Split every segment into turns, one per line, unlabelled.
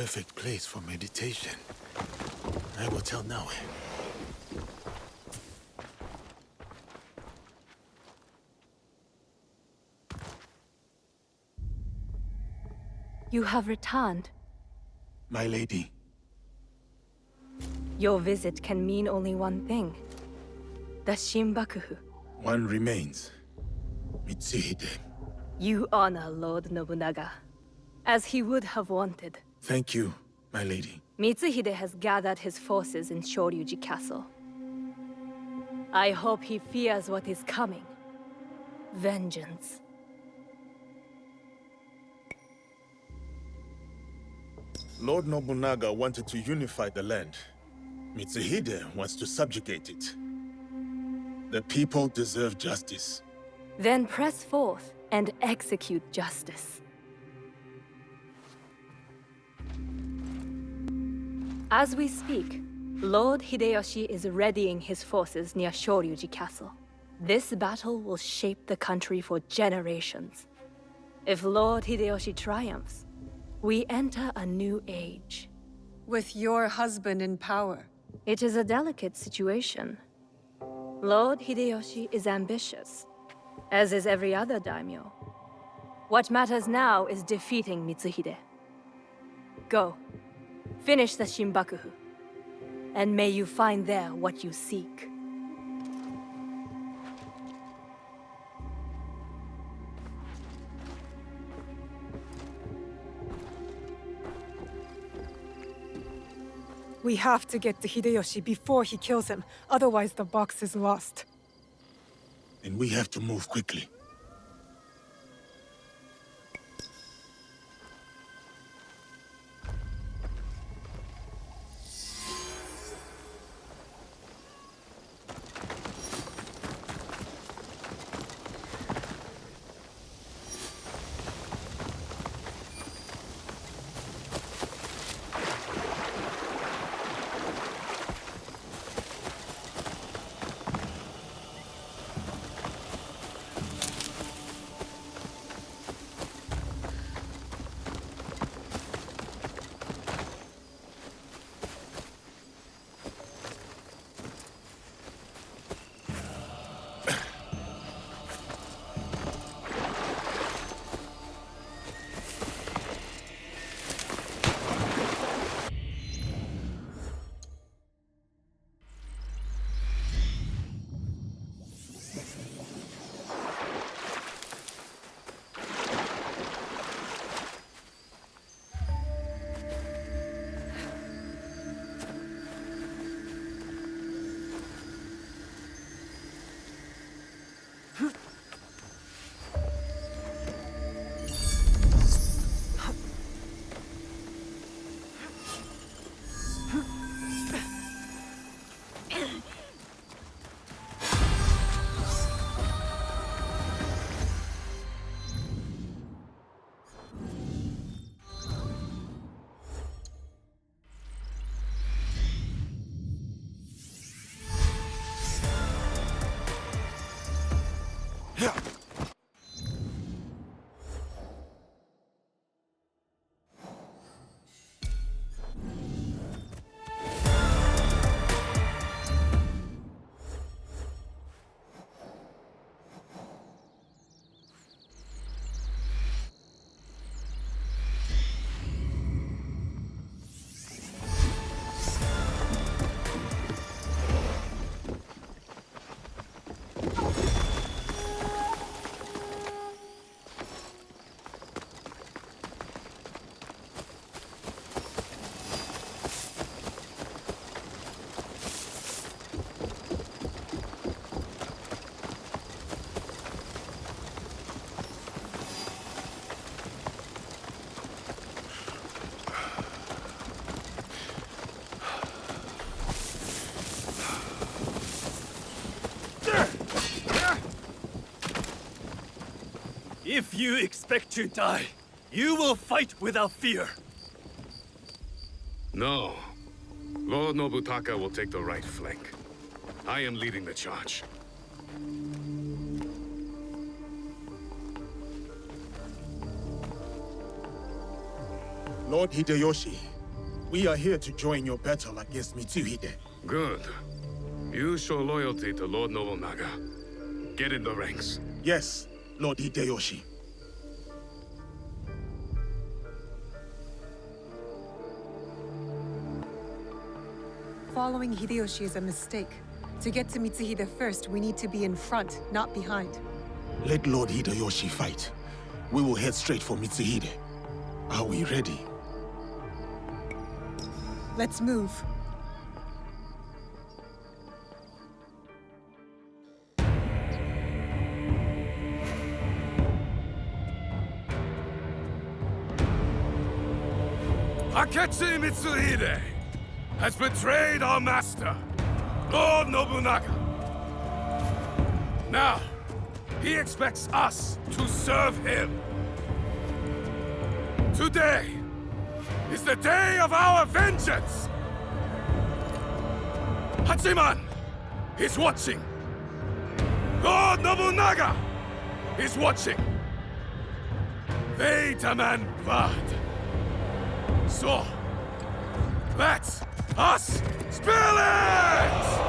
perfect place for meditation. I will tell Naue.
You have returned.
My lady.
Your visit can mean only one thing. The Shinbakufu.
One remains. Mitsuhide.
You honor Lord Nobunaga, as he would have wanted.
Thank you, my lady.
Mitsuhide has gathered his forces in Shoryuji Castle. I hope he fears what is coming. Vengeance.
Lord Nobunaga wanted to unify the land. Mitsuhide wants to subjugate it. The people deserve justice.
Then press forth and execute justice. As we speak, Lord Hideyoshi is readying his forces near Shoryuji Castle. This battle will shape the country for generations. If Lord Hideyoshi triumphs, we enter a new age.
With your husband in power.
It is a delicate situation. Lord Hideyoshi is ambitious, as is every other daimyo. What matters now is defeating Mitsuhide. Go. Finish the Shinbakufu. And may you find there what you seek.
We have to get to Hideyoshi before he kills him, otherwise the box is lost.
And we have to move quickly.
If you expect to die, you will fight without fear.
No. Lord Nobutaka will take the right flank. I am leading the charge.
Lord Hideyoshi, We are here to join your battle against Mitsuhide.
Good. You show loyalty to Lord Nobunaga. Get in the ranks.
Yes, Lord Hideyoshi.
Following Hideyoshi is a mistake. To get to Mitsuhide first, we need to be in front, not behind.
Let Lord Hideyoshi fight. We will head straight for Mitsuhide. Are we ready?
Let's move.
Akechi Mitsuhide has betrayed our master, Lord Nobunaga. Now, he expects us to serve him. Today is the day of our vengeance! Hachiman is watching. Lord Nobunaga is watching. They demand blood. So, let us spill it!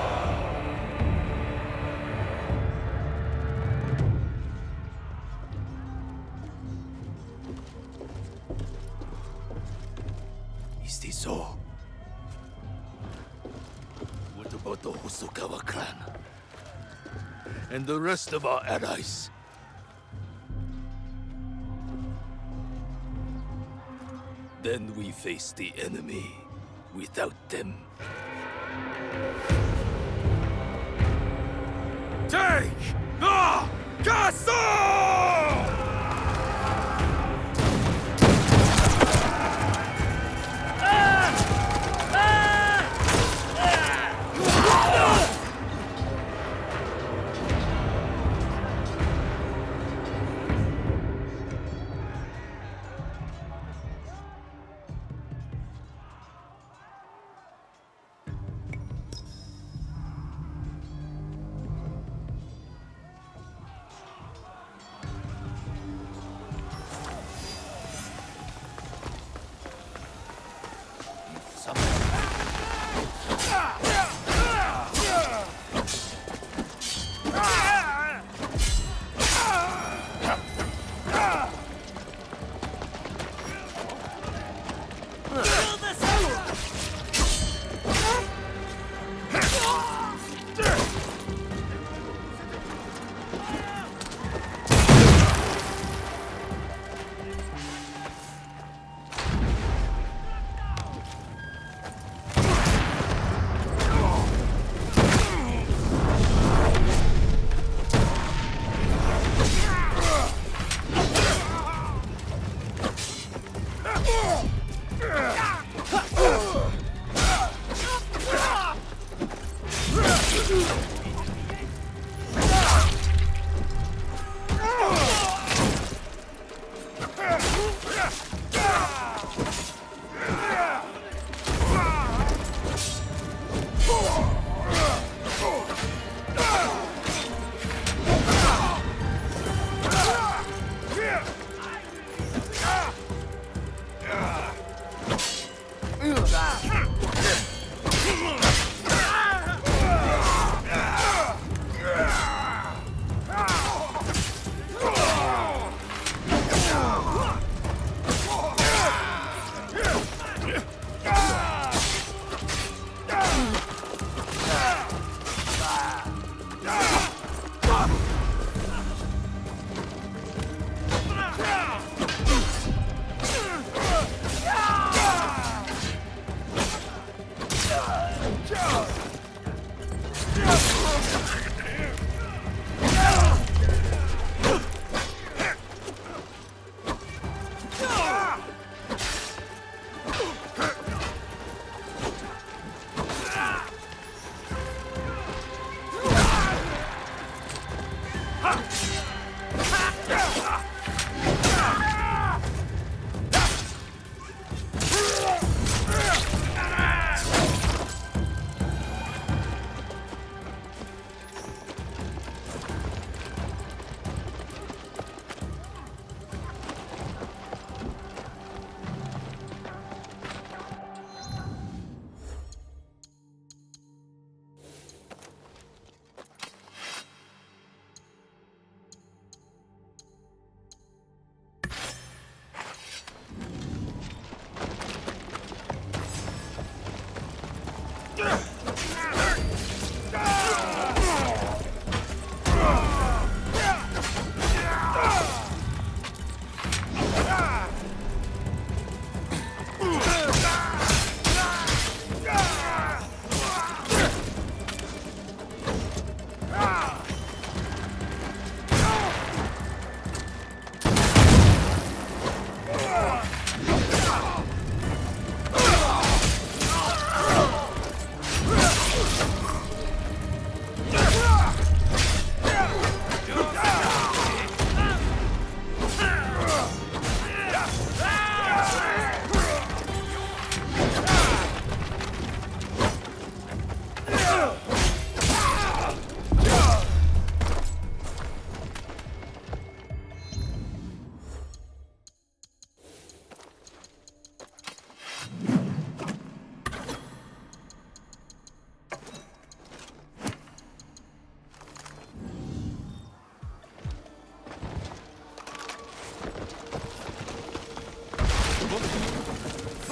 Is this so? What about the Hosokawa clan? And the rest of our allies? Then we face the enemy without them.
Take the castle!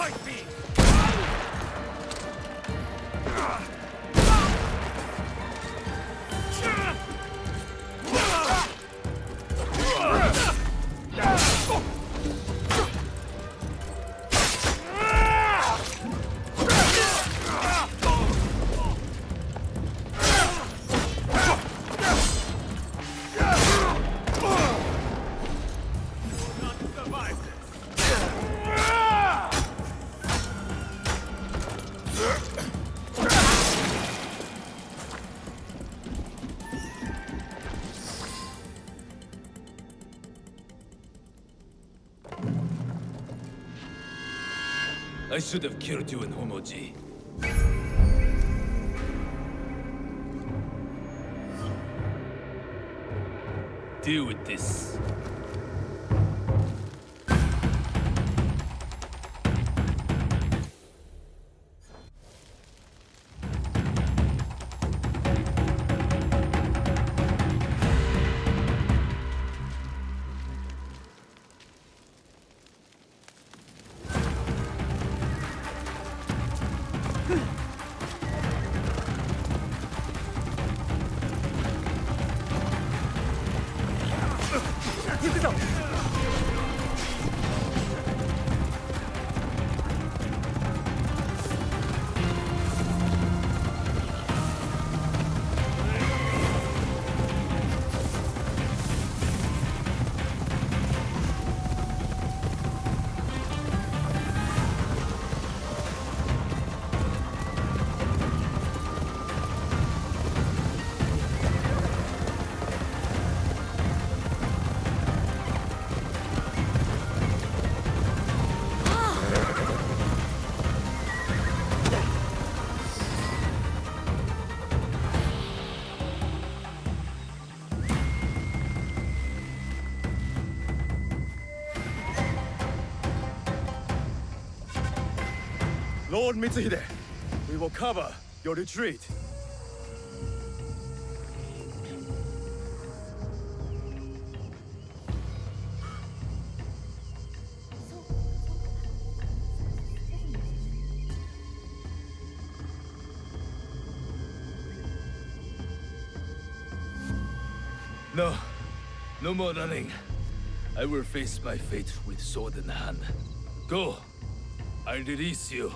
Fight me! I should have killed you in Homoji. Deal with this.
Lord Mitsuhide, we will cover your retreat.
No. No more running. I will face my fate with sword in hand. Go. I release you.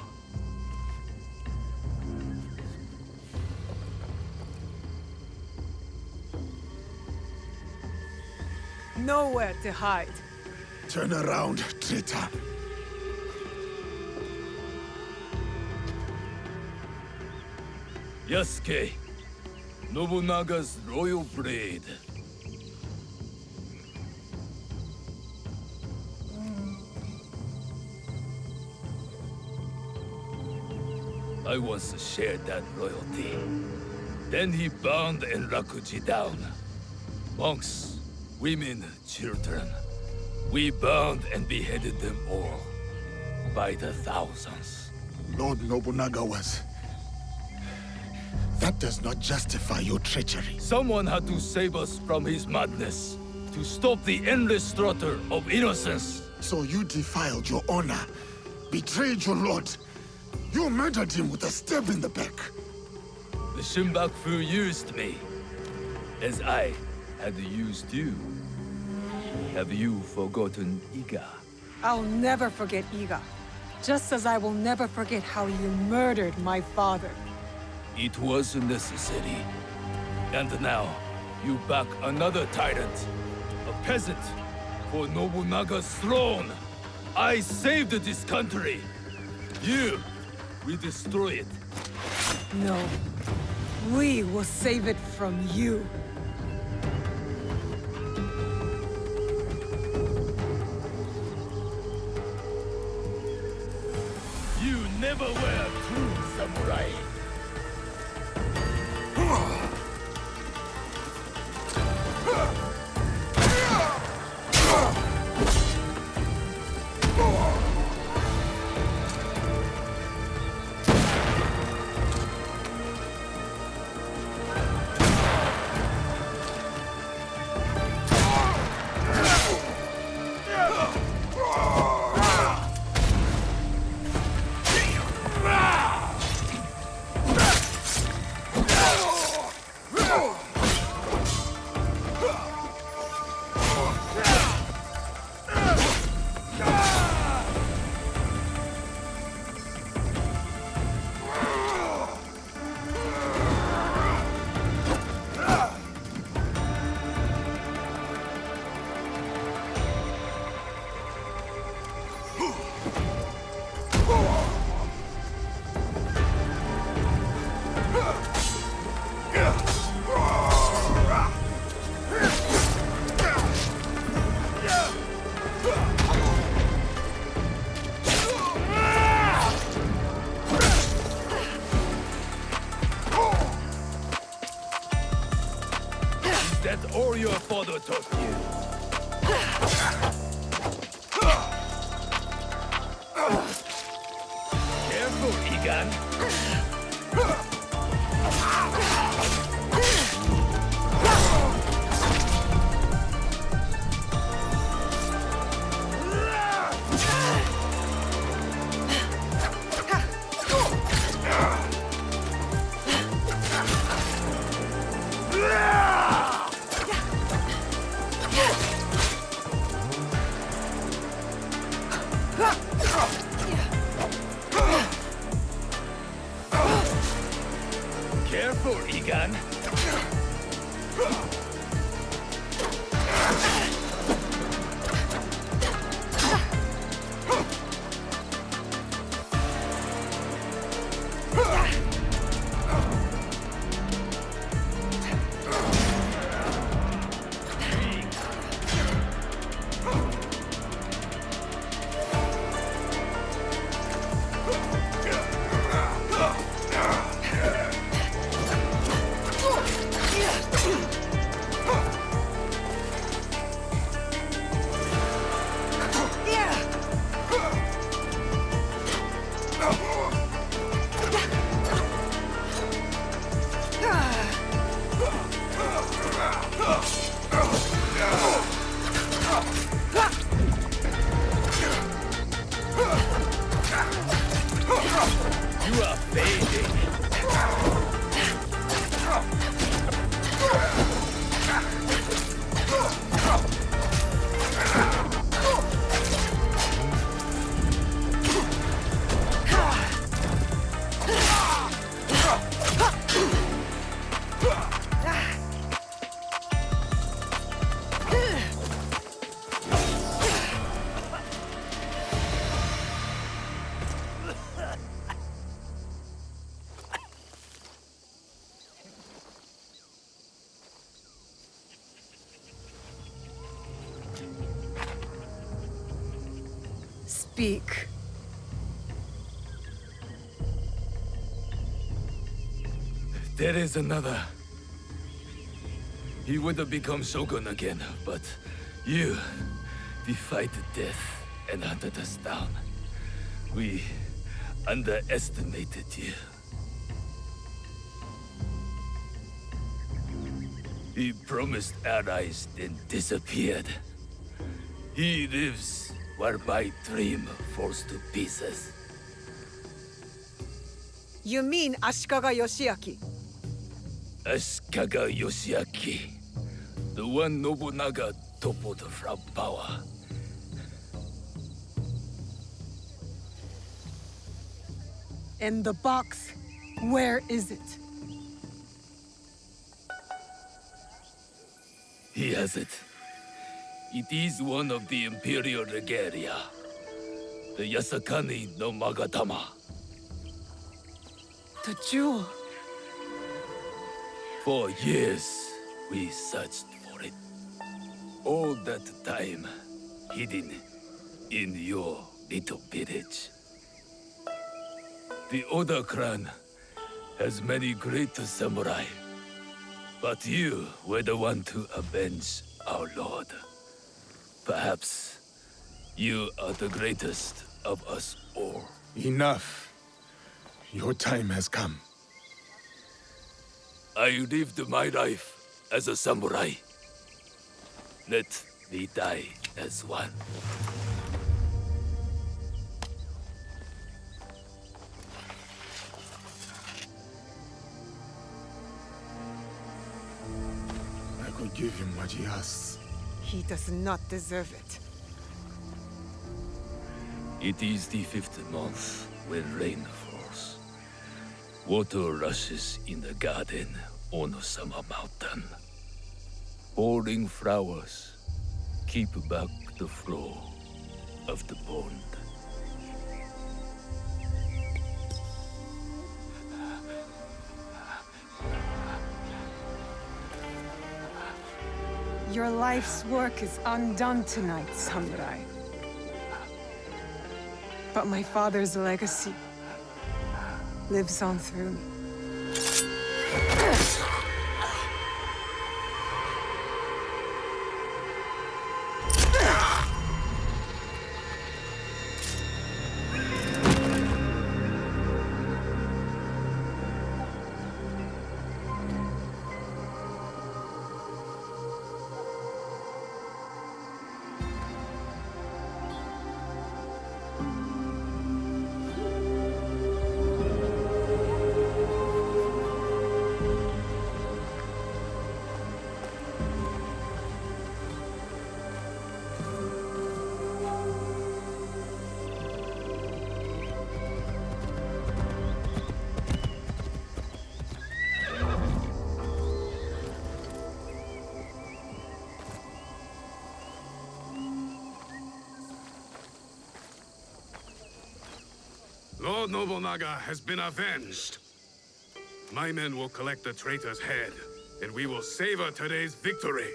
Nowhere to hide.
Turn around, traitor.
Yasuke, Nobunaga's royal blade. I once shared that royalty. Then he bound Enrakuji down. Monks, women, children. We bound and beheaded them all. By the thousands.
Lord Nobunaga was... That does not justify your treachery.
Someone had to save us from his madness. To stop the endless slaughter of innocents.
So you defiled your honor, betrayed your lord. You murdered him with a stab in the back.
The Shinbaku used me. As I had used you. Have you forgotten Iga?
I'll never forget Iga. Just as I will never forget how you murdered my father.
It was necessary. And now, you back another tyrant. A peasant. For Nobunaga's throne. I saved this country. You, we destroy it.
No. We will save it from you.
You never were a true samurai. or your father taught you? Careful, Egan. Careful, Egan. You are fading.
Speak.
There is another. He would have become Shogun again, but you defied death and hunted us down. We underestimated you. He promised allies, then disappeared. He lives while my dream falls to pieces.
You mean Ashikaga Yoshiaki?
Ashikaga Yoshiaki, the one Nobunaga toppled from power.
And the box, where is it?
He has it. It is one of the Imperial Regalia. The Yasakani no Magatama.
The jewel.
For years, we searched for it. All that time, hidden in your little village. The Oda clan has many great samurai. But you were the one to avenge our lord. Perhaps you are the greatest of us all.
Enough. Your time has come.
I lived my life as a samurai. Let me die as one.
I could give him what he asks.
He does not deserve it.
It is the 5th month when rain falls. Water rushes in the garden on Summer Mountain. Falling flowers keep back the flow of the pond.
Your life's work is undone tonight, samurai. But my father's legacy lives on through me.
Lord Nobunaga has been avenged. My men will collect the traitor's head, and we will savor today's victory.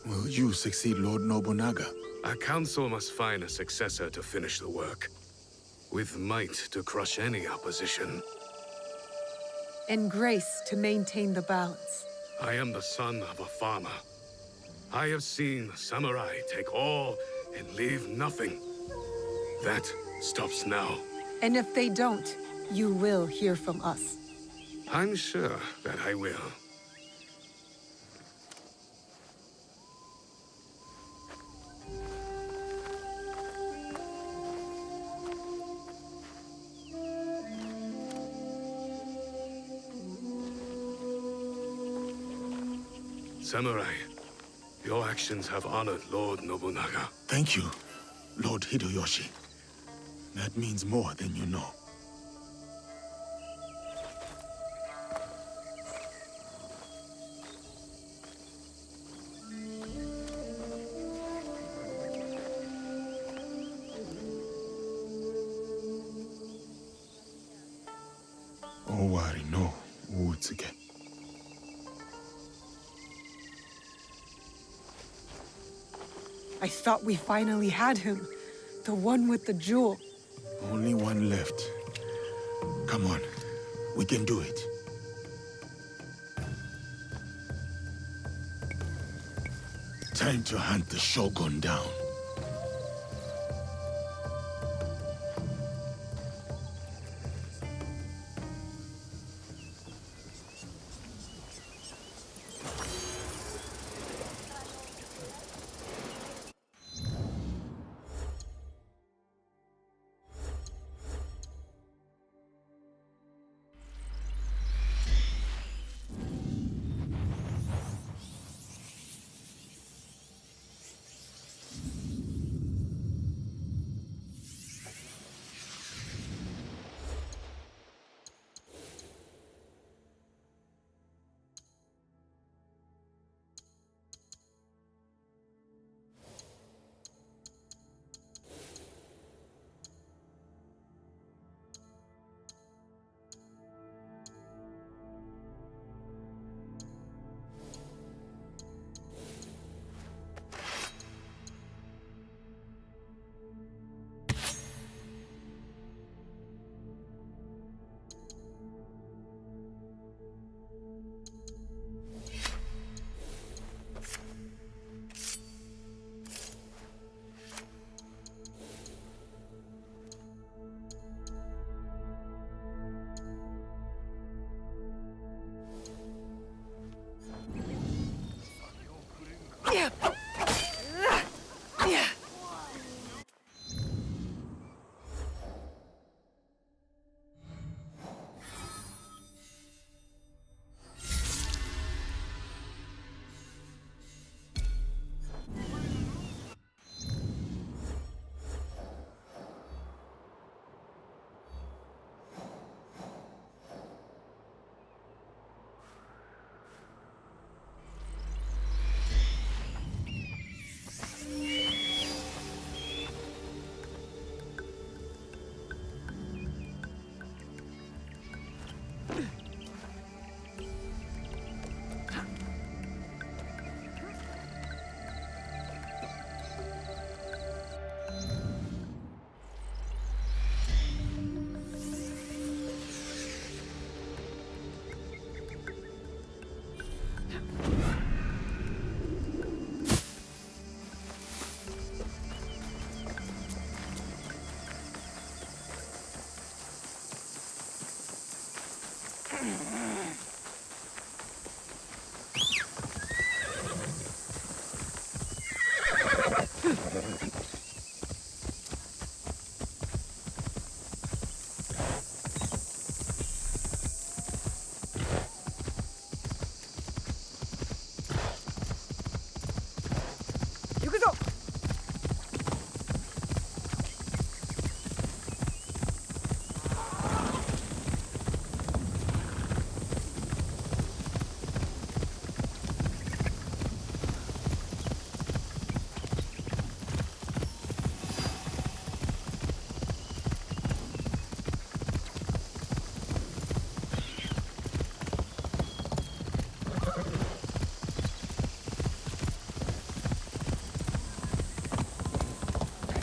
Will you succeed Lord Nobunaga?
Our council must find a successor to finish the work, with might to crush any opposition.
And grace to maintain the balance.
I am the son of a farmer. I have seen samurai take all and leave nothing. That stops now.
And if they don't, you will hear from us.
I'm sure that I will. Samurai, your actions have honored Lord Nobunaga.
Thank you, Lord Hideyoshi. That means more than you know. Owari no Uutsuge.
I thought we finally had him. The one with the jewel.
Only one left. Come on, we can do it. Time to hunt the Shogun down.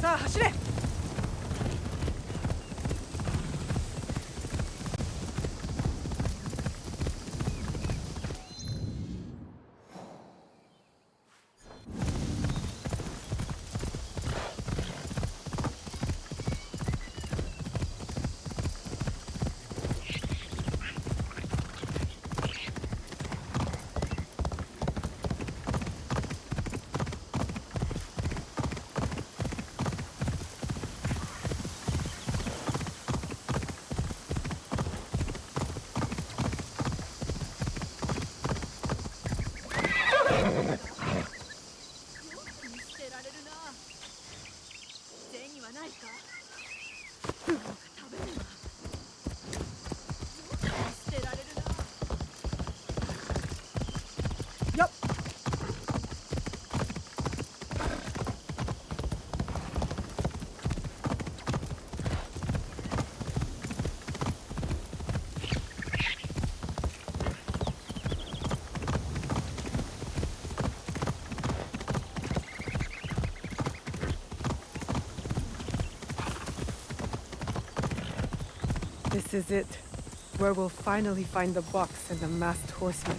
さあ走れ。This is it, where we'll finally find the box and the masked horseman.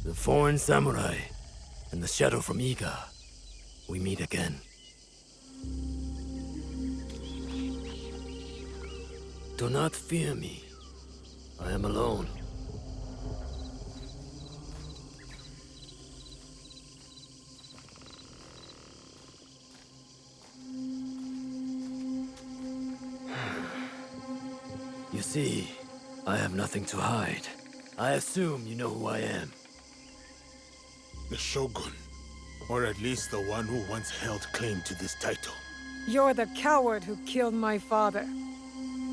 The foreign samurai and the shadow from Iga. We meet again. Do not fear me. I am alone. You see, I have nothing to hide. I assume you know who I am.
The Shogun. Or at least the one who once held claim to this title.
You're the coward who killed my father.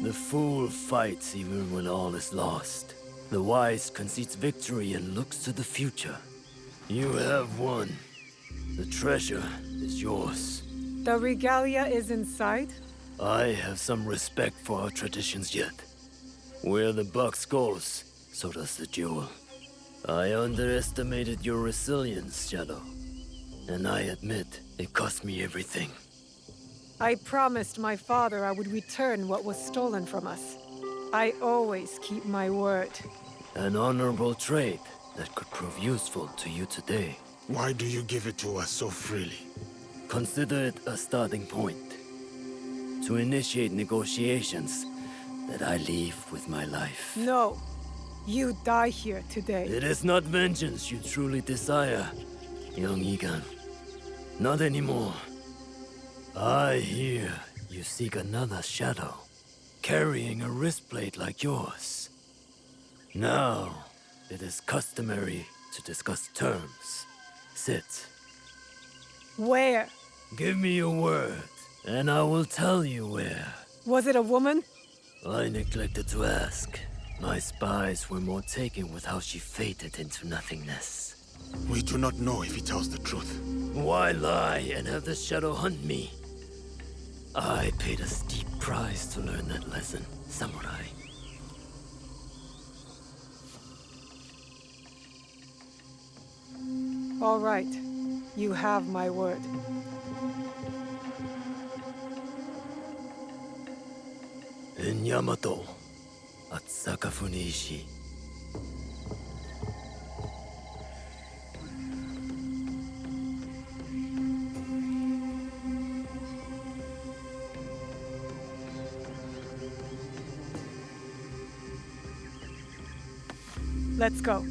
The fool fights even when all is lost. The wise concedes victory and looks to the future. You have won. The treasure is yours.
The regalia is inside?
I have some respect for our traditions yet. Where the box goes, so does the jewel. I underestimated your resilience, Shadow. And I admit, it cost me everything.
I promised my father I would return what was stolen from us. I always keep my word.
An honorable trait that could prove useful to you today.
Why do you give it to us so freely?
Consider it a starting point. To initiate negotiations that I leave with my life.
No. You die here today.
It is not vengeance you truly desire, young Egan. Not anymore. I hear you seek another shadow, carrying a wristblade like yours. Now, it is customary to discuss terms. Sit.
Where?
Give me your word, and I will tell you where.
Was it a woman?
I neglected to ask. My spies were more taken with how she faded into nothingness.
We do not know if he tells the truth.
Why lie and have the shadow hunt me? I paid a steep price to learn that lesson, samurai.
All right. You have my word.
In Yamato, at Sakafuniishi.
Let's go.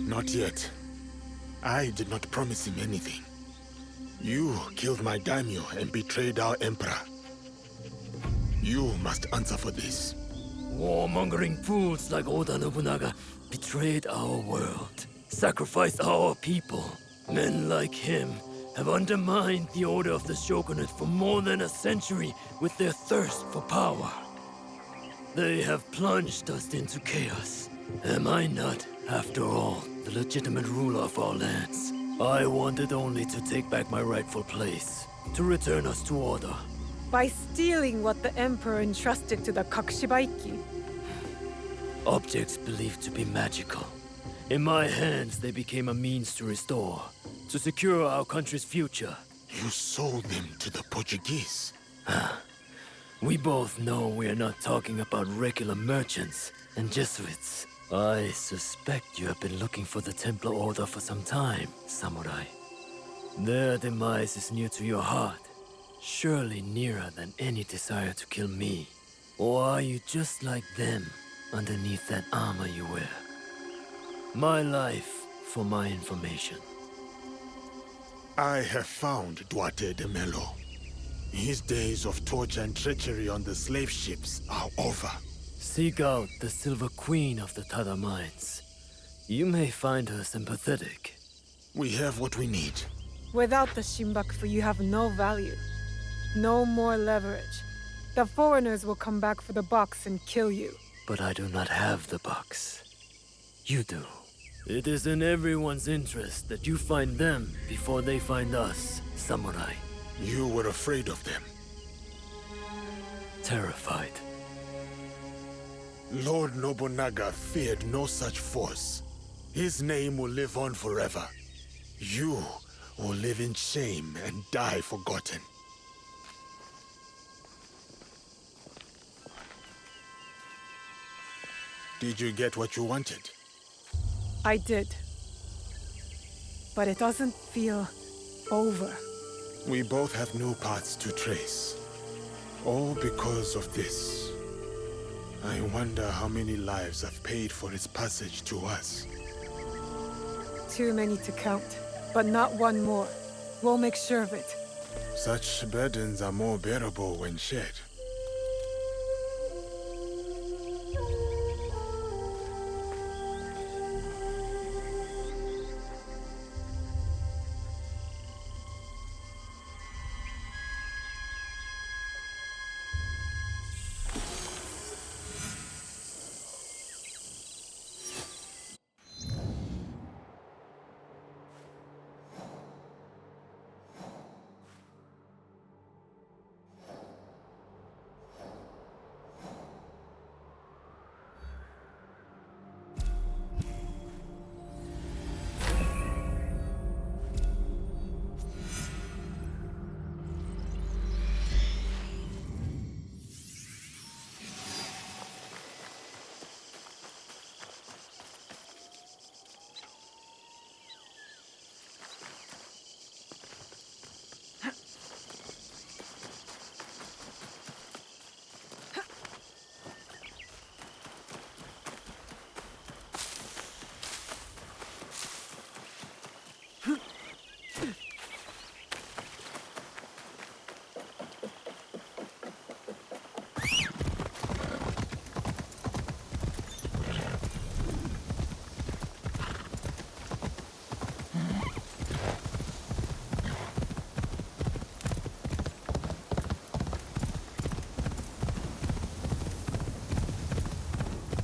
Not yet. I did not promise him anything. You killed my daimyo and betrayed our emperor. You must answer for this.
Warmongering fools like Oda Nobunaga betrayed our world, sacrificed our people. Men like him have undermined the order of the shogunate for more than a century with their thirst for power. They have plunged us into chaos. Am I not, after all, the legitimate ruler of our lands? I wanted only to take back my rightful place, to return us to order.
By stealing what the Emperor entrusted to the Kakushibaiki.
Objects believed to be magical. In my hands, they became a means to restore, to secure our country's future.
You sold them to the Portuguese.
We both know we are not talking about regular merchants and Jesuits. I suspect you have been looking for the Templar Order for some time, Samurai. Their demise is near to your heart, surely nearer than any desire to kill me. Or are you just like them, underneath that armor you wear? My life for my information.
I have found Duarte de Melo. His days of torture and treachery on the slave ships are over.
Seek out the Silver Queen of the Tada Mines. You may find her sympathetic.
We have what we need.
Without the Shinbaku, you have no value. No more leverage. The foreigners will come back for the box and kill you.
But I do not have the box. You do. It is in everyone's interest that you find them before they find us, Samurai.
You were afraid of them.
Terrified.
Lord Nobunaga feared no such force. His name will live on forever. You will live in shame and die forgotten. Did you get what you wanted?
I did. But it doesn't feel over.
We both have new paths to trace. All because of this. I wonder how many lives I've paid for its passage to us.
Too many to count, but not one more. We'll make sure of it.
Such burdens are more bearable when shared.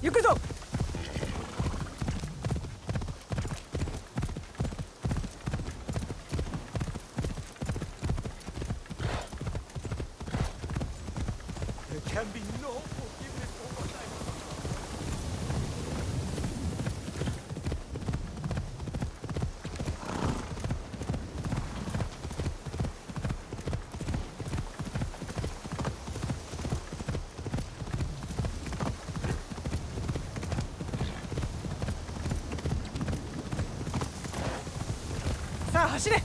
Yukuzo!
There can be no forgiveness for what I...
Saあ、走れ!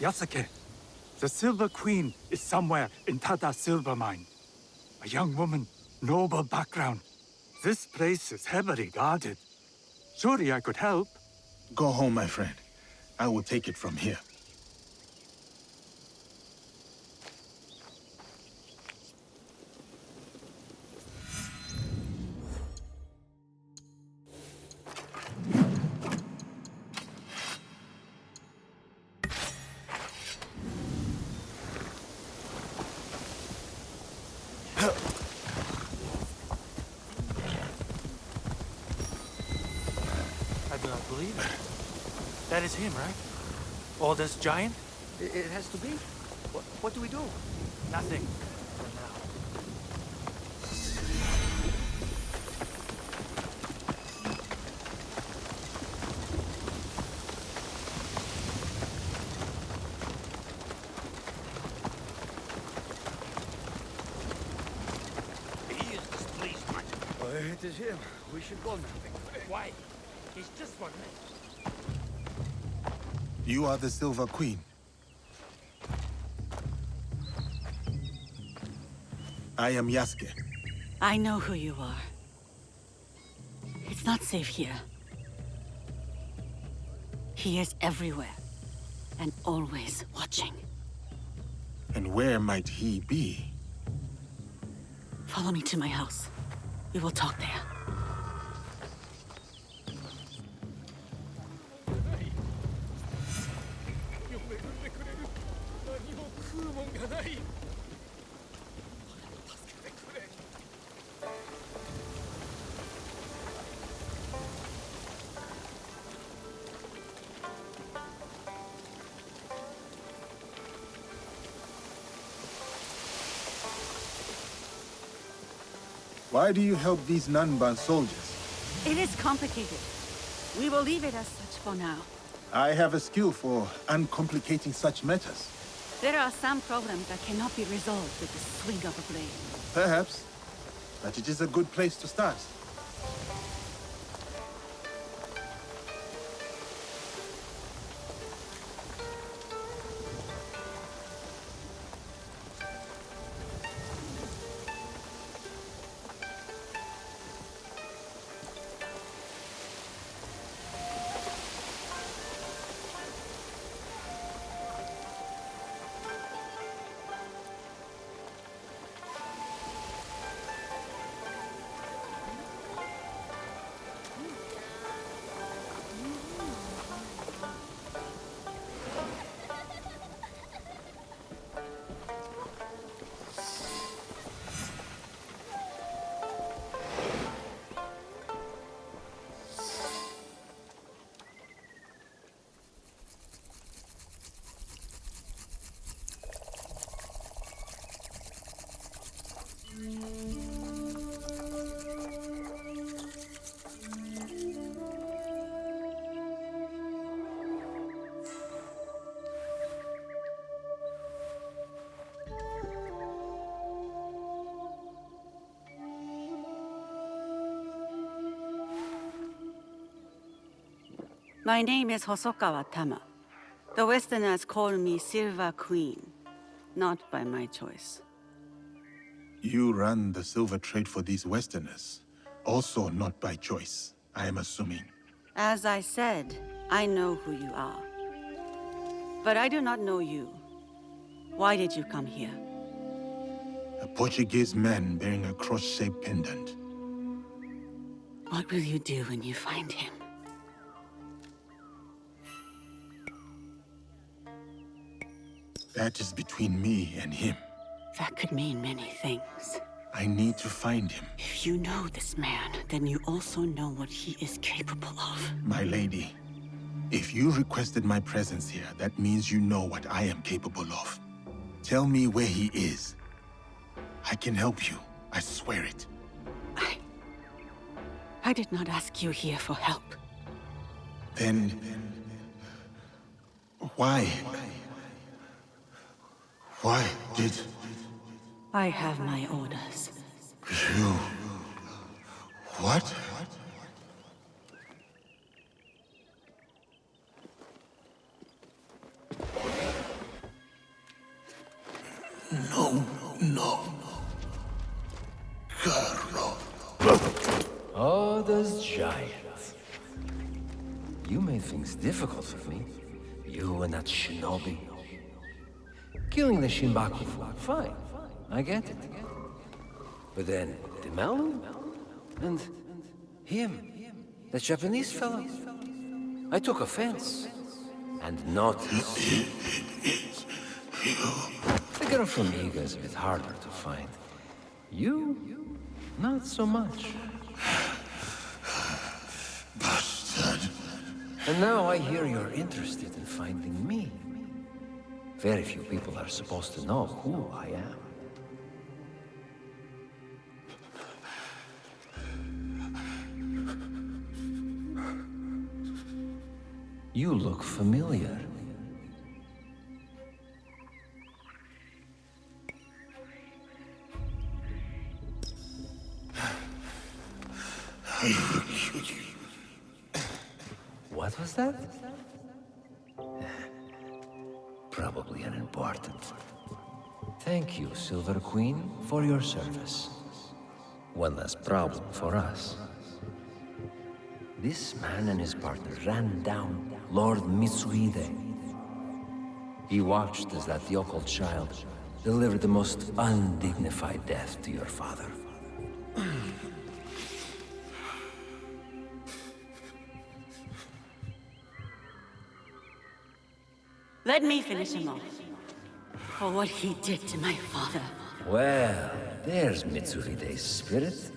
Yasuke, the Silver Queen is somewhere in Tada Silver Mine. A young woman, noble background. This place is heavily guarded. Surely I could help.
Go home, my friend. I will take it from here.
I do not believe it. That is him, right? Oldest giant?
It has to be. What do we do?
Nothing. For now.
He is displeased, Martin. It is him. We should go now.
Why? He's just one man.
You are the Silver Queen. I am Yasuke.
I know who you are. It's not safe here. He is everywhere, and always watching.
And where might he be?
Follow me to my house. We will talk there.
Why do you help these Nanban soldiers?
It is complicated. We will leave it as such for now.
I have a skill for uncomplicating such matters.
There are some problems that cannot be resolved with the swing of a blade.
Perhaps. But it is a good place to start.
My name is Hosokawa Tama. The Westerners call me Silver Queen, not by my choice.
You run the silver trade for these Westerners. Also not by choice, I am assuming.
As I said, I know who you are. But I do not know you. Why did you come here?
A Portuguese man bearing a cross-shaped pendant.
What will you do when you find him?
That is between me and him.
That could mean many things.
I need to find him.
If you know this man, then you also know what he is capable of.
My lady, if you requested my presence here, that means you know what I am capable of. Tell me where he is. I can help you. I swear it.
I did not ask you here for help.
Then... why? Why did...
I have my orders.
You... what? No. Carlo.
Oh, those giants. You made things difficult for me. You and that shinobi. Killing the Shinbaku, fine. I get it. But then, the Melon? And him, the Japanese fellow. I took offense. And not... The girl from Iga is a bit harder to find. You, not so much.
Bastard.
And now I hear you're interested in finding me. Very few people are supposed to know who I am. You look familiar. What was that? Probably unimportant. Thank you, Silver Queen, for your service. One less problem for us. This man and his partner ran down Lord Mitsuhide. He watched as that yokel child delivered the most undignified death to your father.
Let me finish him off. For what he did to my father.
Well, there's Mitsuhide's spirit.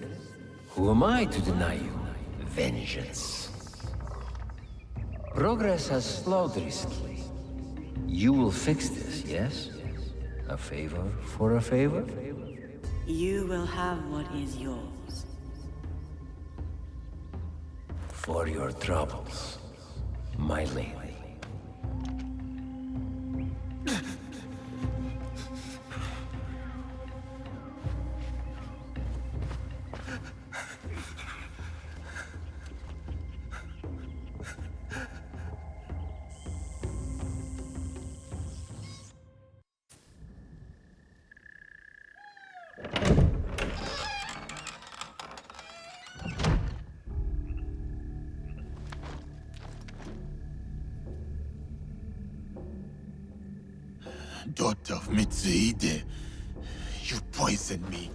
Who am I to deny you vengeance? Progress has slowed recently. You will fix this, yes? A favor for a favor?
You will have what is yours.
For your troubles, my lady.
Daughter of Mitsuhide, you poisoned me.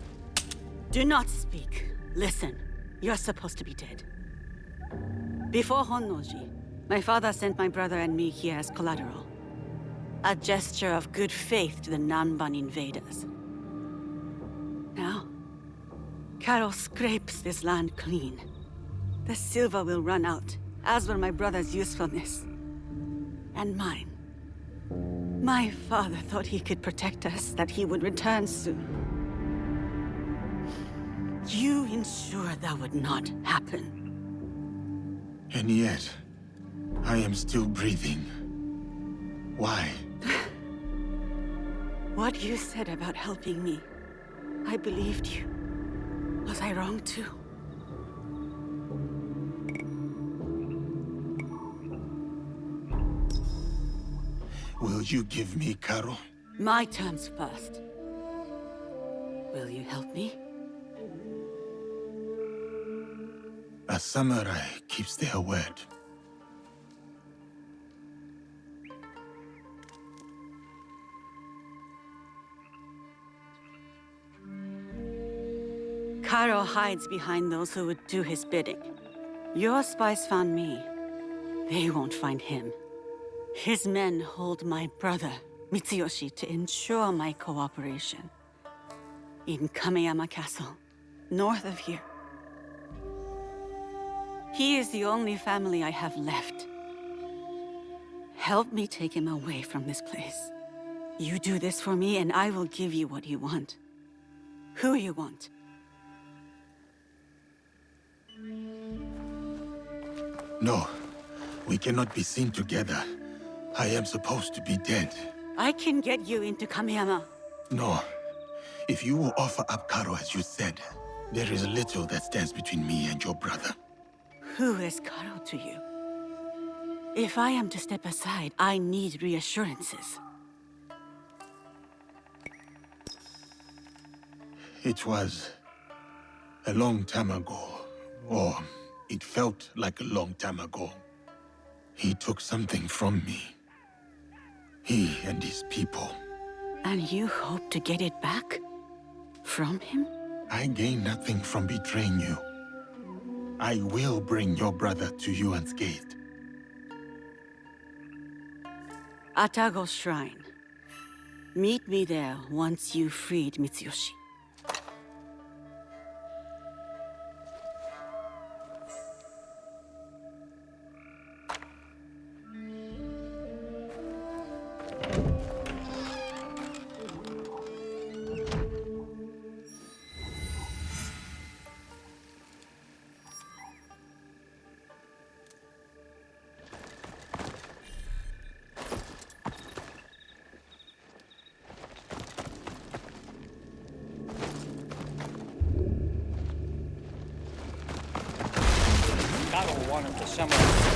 Do not speak. Listen. You're supposed to be dead. Before Honnoji, my father sent my brother and me here as collateral. A gesture of good faith to the Nanban invaders. Now, Carol scrapes this land clean. The silver will run out, as will my brother's usefulness. And mine. My father thought he could protect us, that he would return soon. You ensured that would not happen.
And yet, I am still breathing. Why?
What you said about helping me, I believed you. Was I wrong too?
Will you give me Caro?
My terms first. Will you help me?
A samurai keeps their word.
Caro hides behind those who would do his bidding. Your spies found me. They won't find him. His men hold my brother, Mitsuyoshi, to ensure my cooperation. In Kameyama Castle, north of here. He is the only family I have left. Help me take him away from this place. You do this for me, and I will give you what you want. Who you want.
No, we cannot be seen together. I am supposed to be dead.
I can get you into Kameyama.
No. If you will offer up Caro as you said, there is little that stands between me and your brother.
Who is Caro to you? If I am to step aside, I need reassurances.
It was a long time ago, or it felt like a long time ago. He took something from me. He and his people.
And you hope to get it back? From him?
I gain nothing from betraying you. I will bring your brother to you unscathed.
Atago's shrine. Meet me there once you've freed Mitsuyoshi.
Battle one of the samurai.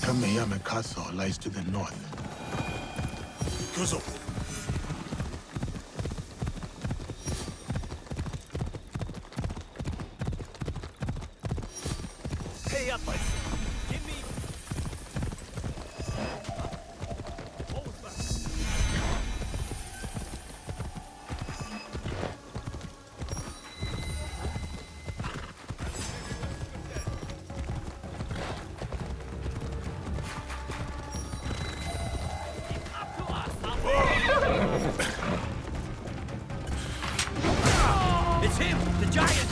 Kameyama Castle lies to the north.
Kuzo.
Hey up, buddy. Give me... It's him, the giant!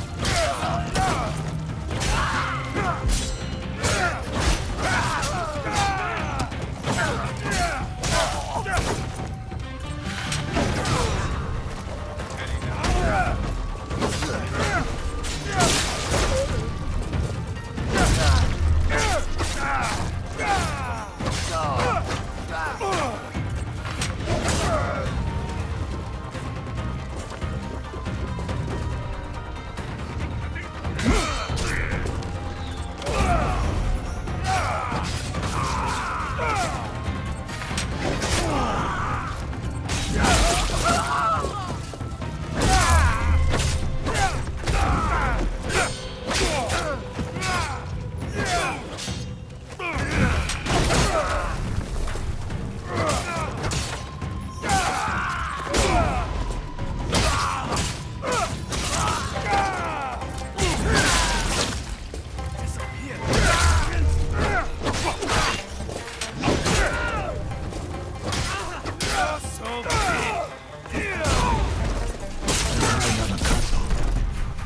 Kameyama Castle,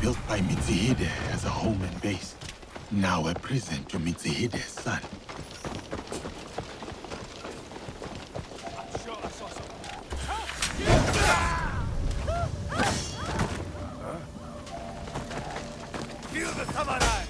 built by Mitsuhide as a home and base. Now a prison to Mitsuhide's son.
Kill the samurai!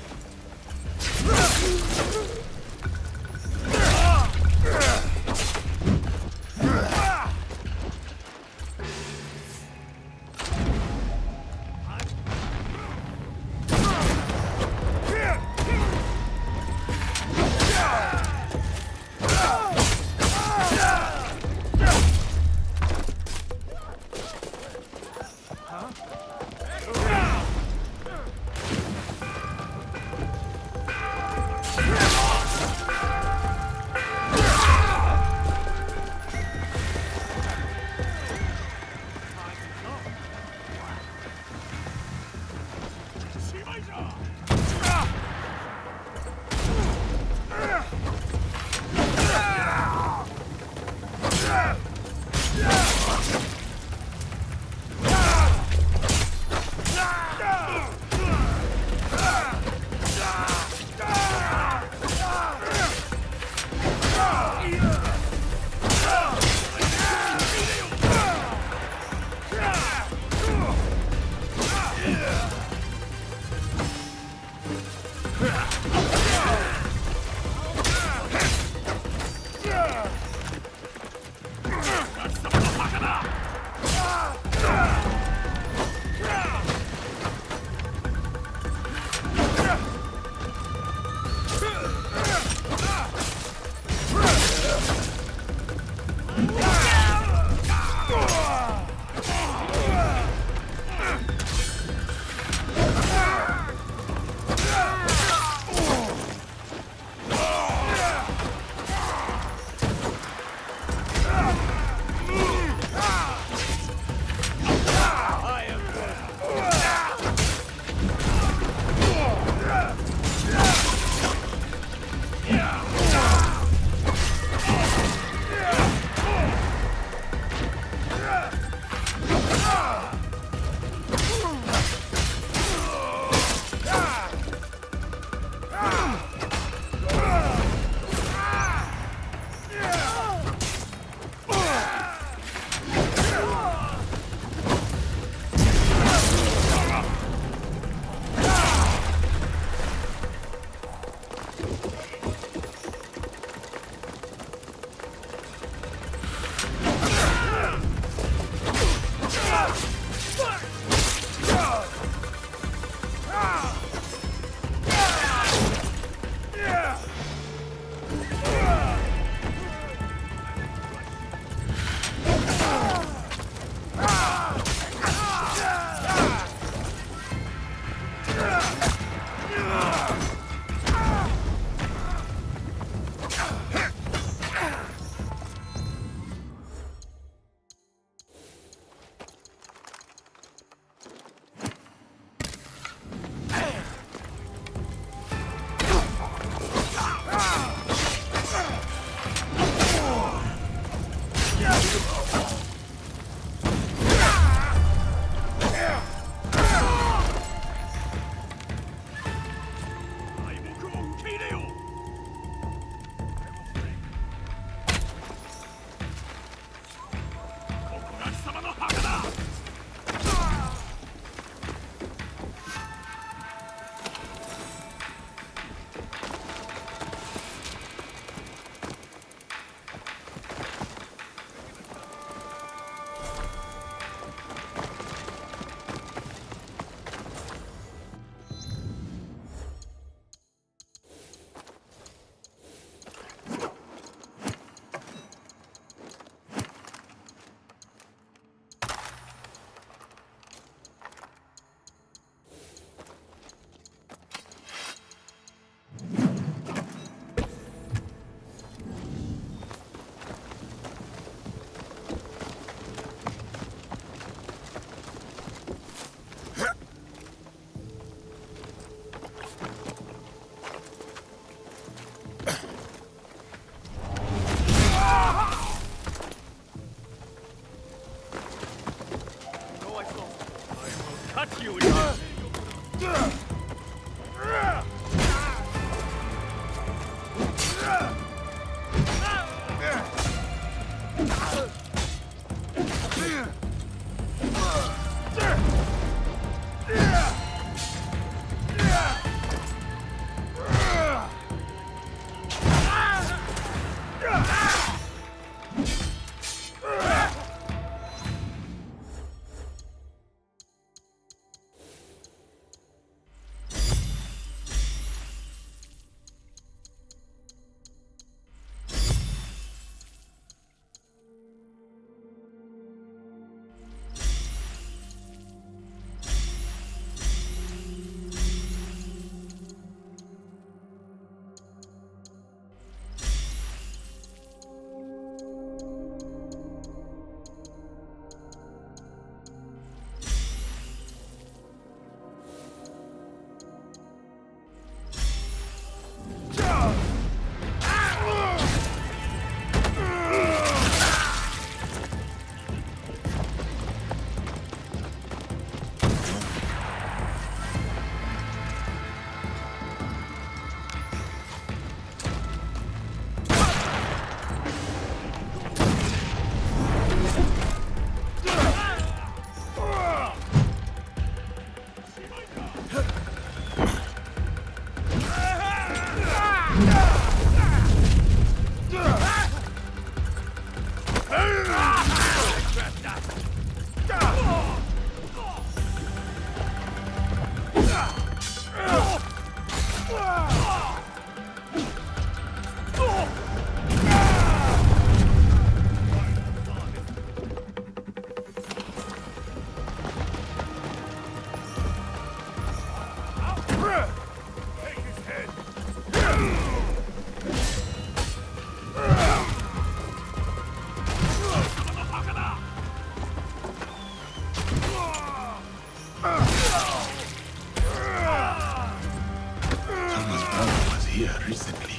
Tama's brother was here recently.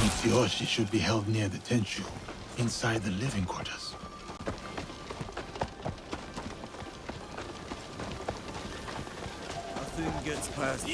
Mitsuyoshi should be held near the Tenshu, inside the living quarters.
Nothing gets past.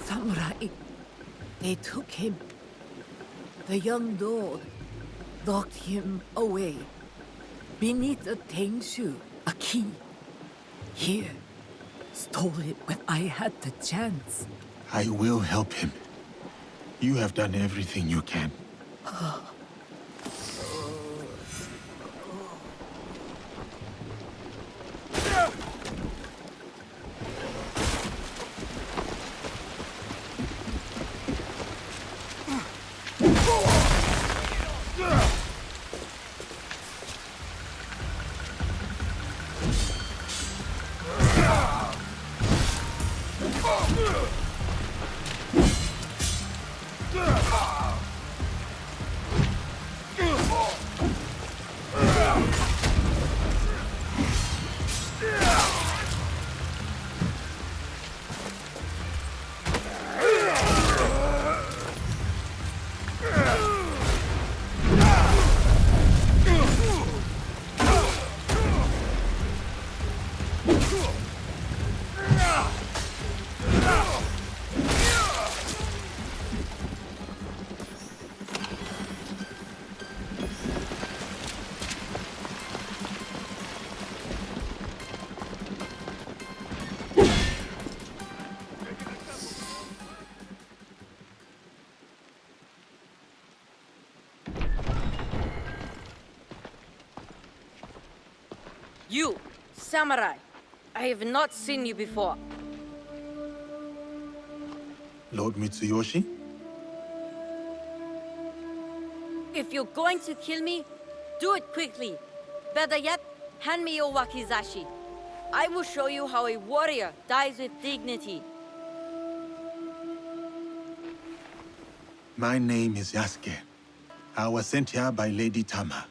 Samurai. They took him. The young lord locked him away. Beneath a Tengshu, a key. Here. Stole it when I had the chance.
I will help him. You have done everything you can.
You, samurai. I have not seen you before.
Lord Mitsuyoshi?
If you're going to kill me, do it quickly. Better yet, hand me your wakizashi. I will show you how a warrior dies with dignity.
My name is Yasuke. I was sent here by Lady Tama.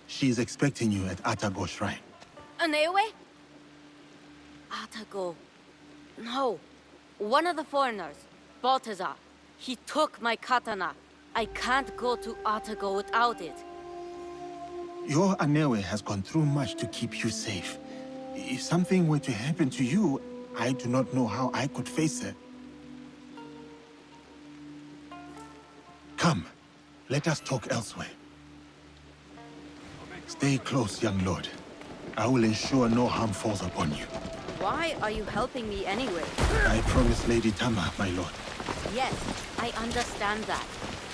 She is expecting you at Atago Shrine.
Anewe? Atago. No. One of the foreigners, Baltazar. He took my katana. I can't go to Atago without it.
Your Anewe has gone through much to keep you safe. If something were to happen to you, I do not know how I could face her. Come, let us talk elsewhere. Stay close, young lord. I will ensure no harm falls upon you.
Why are you helping me anyway?
I promise Lady Tama, my lord.
Yes, I understand that.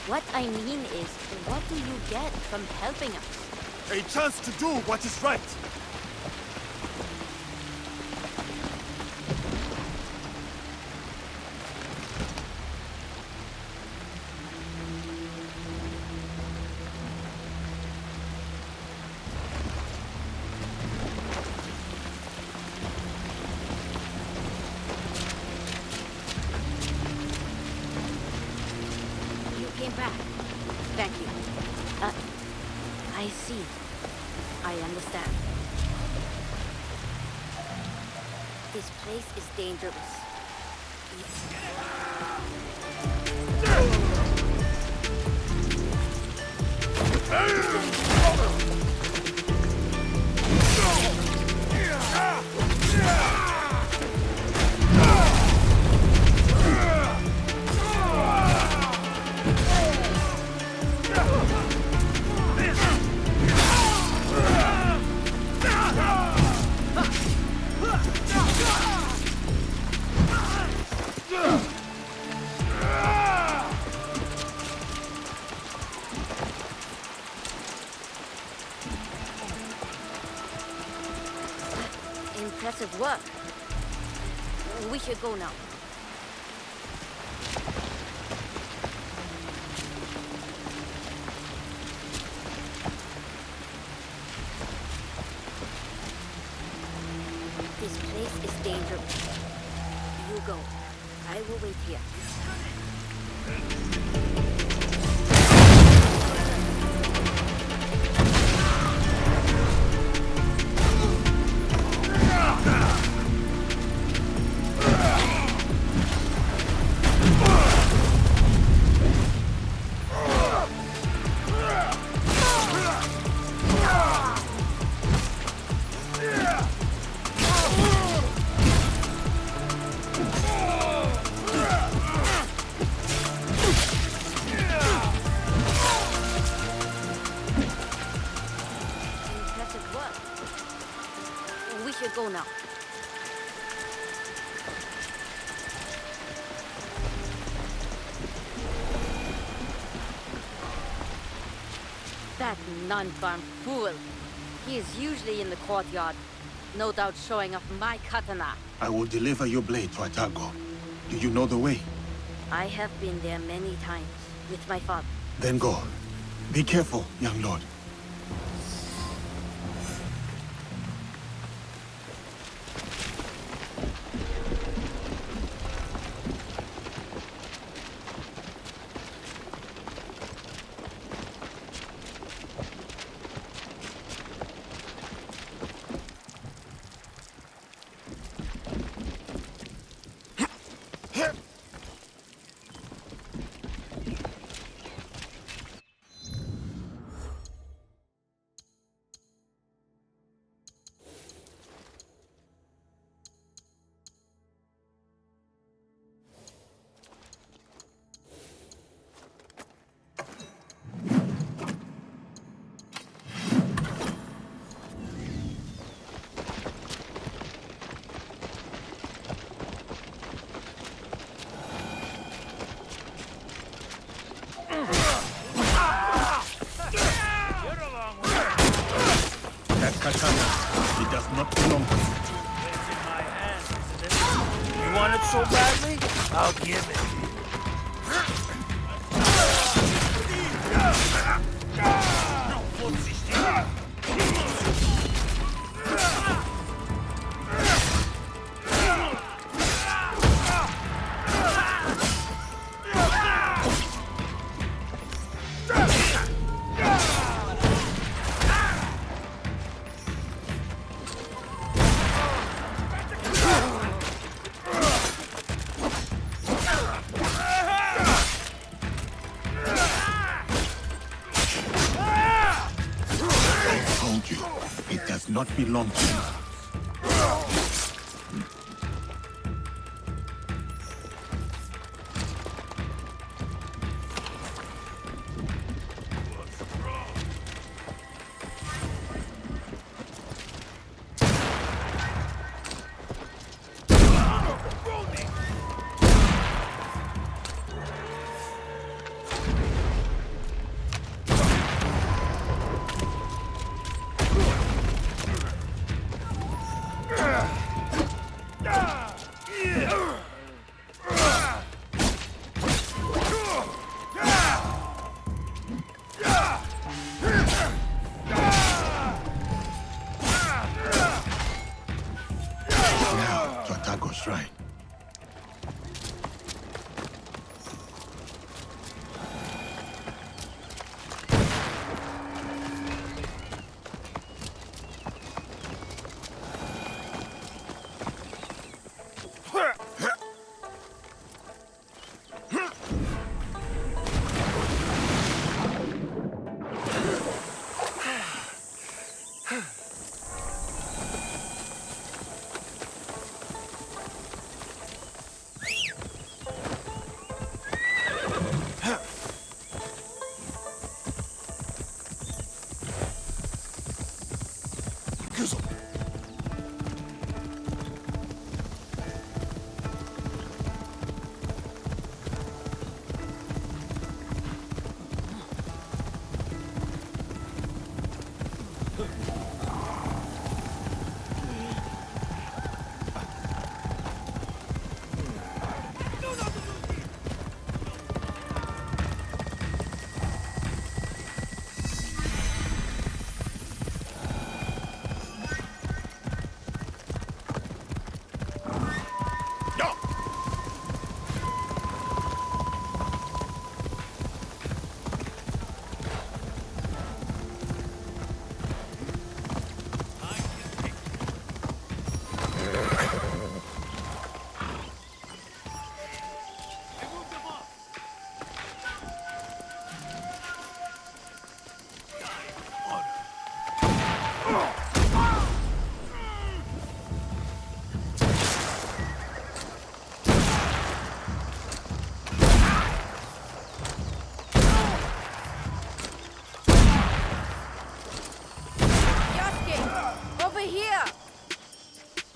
What I mean is, what do you get from helping us?
A chance to do what is right.
You came back. Thank you. I see. I understand. This place is dangerous. Impressive work. We should go now. This place is dangerous. You go. I will wait here. Impressive work. We should go now. That non-farm fool. He is usually in the courtyard. No doubt showing off my katana.
I will deliver your blade to Atago. Do you know the way?
I have been there many times with my father.
Then go. Be careful, young lord. That katana, it does not belong to you.
It's in my hands, isn't it? You want it so badly? I'll give it.
don't you? It does not belong to you. Shrine.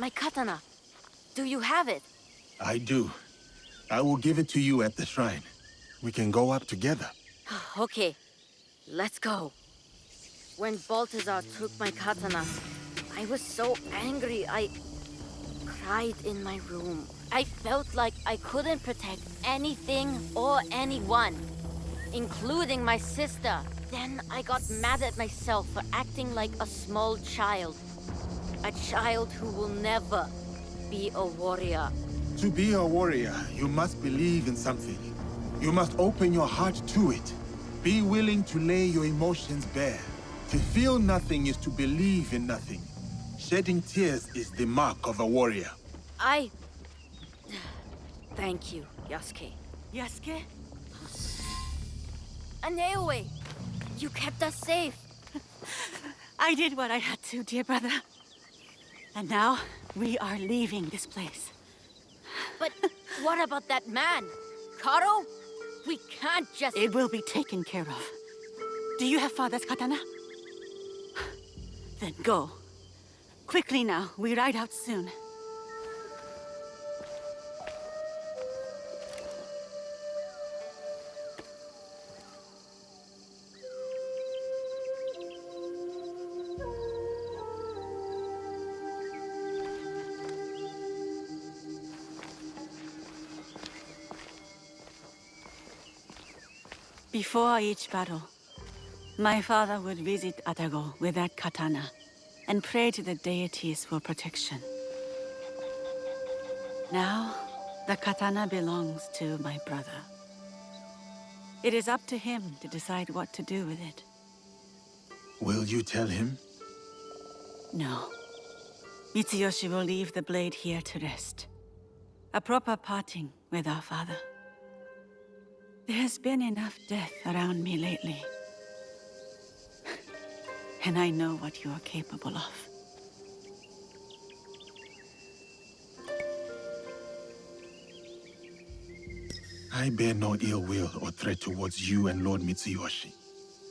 My katana. Do you have it?
I do. I will give it to you at the shrine. We can go up together.
Okay, let's go. When Balthazar took my katana, I was so angry I cried in my room. I felt like I couldn't protect anything or anyone, including my sister. Then I got mad at myself for acting like a small child. A child who will never be a warrior.
To be a warrior, you must believe in something. You must open your heart to it. Be willing to lay your emotions bare. To feel nothing is to believe in nothing. Shedding tears is the mark of a warrior.
Thank you, Yasuke.
Yasuke?
Aneoe! You kept us safe.
I did what I had to, dear brother. And now, we are leaving this place.
But what about that man? Karo? We can't just...
It will be taken care of. Do you have father's katana? Then go. Quickly now, we ride out soon. Before each battle, my father would visit Atago with that katana and pray to the deities for protection. Now, the katana belongs to my brother. It is up to him to decide what to do with it.
Will you tell him?
No. Mitsuyoshi will leave the blade here to rest. A proper parting with our father. There has been enough death around me lately. and I know what you are capable of.
I bear no ill will or threat towards you and Lord Mitsuyoshi.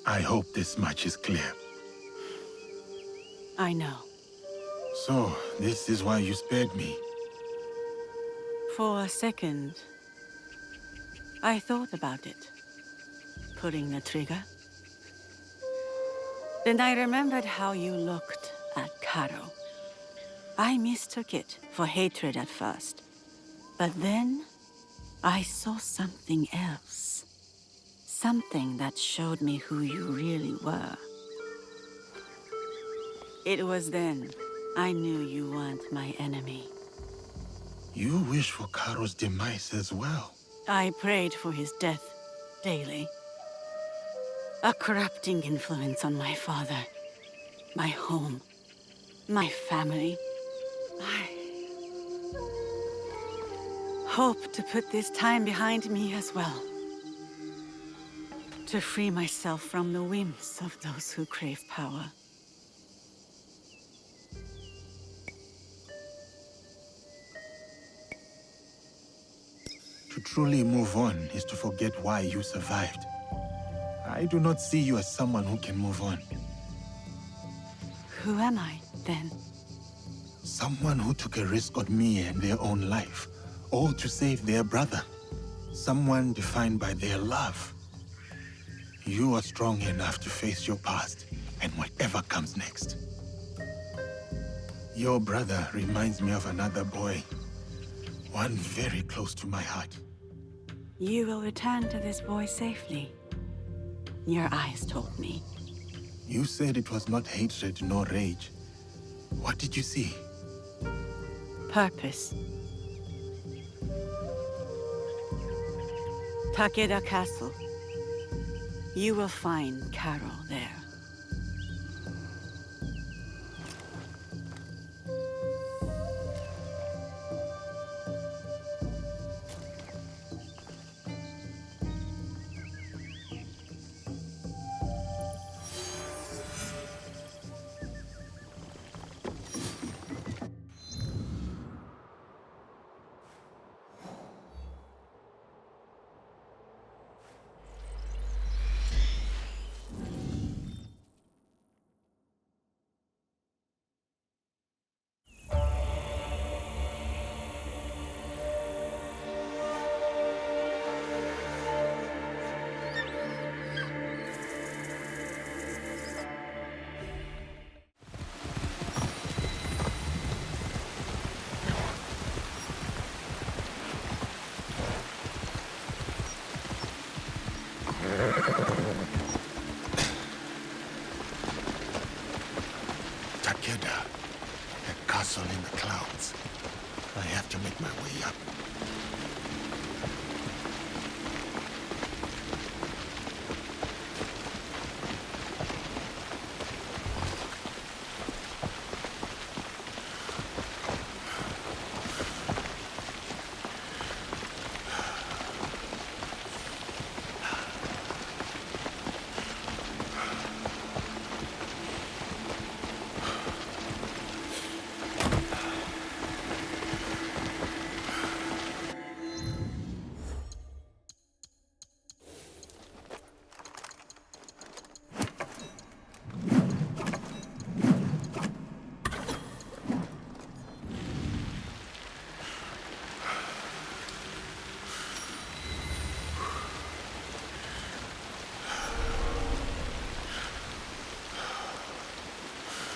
I hope this much is clear.
I know.
So, this is why you spared me.
For a second, I thought about it. Pulling the trigger. Then I remembered how you looked at Karo. I mistook it for hatred at first. But then, I saw something else. Something that showed me who you really were. It was then I knew you weren't my enemy.
You wish for Karo's demise as well.
I prayed for his death daily. A corrupting influence on my father, my home, my family. I hope to put this time behind me as well. To free myself from the whims of those who crave power.
To truly move on is to forget why you survived. I do not see you as someone who can move on.
Who am I, then?
Someone who took a risk on me and their own life, all to save their brother. Someone defined by their love. You are strong enough to face your past and whatever comes next. Your brother reminds me of another boy. One very close to my heart.
You will return to this boy safely. Your eyes told me.
You said it was not hatred nor rage. What did you see?
Purpose. Takeda Castle. You will find Carol there.
Takeda, a castle in the clouds. I have to make my way up.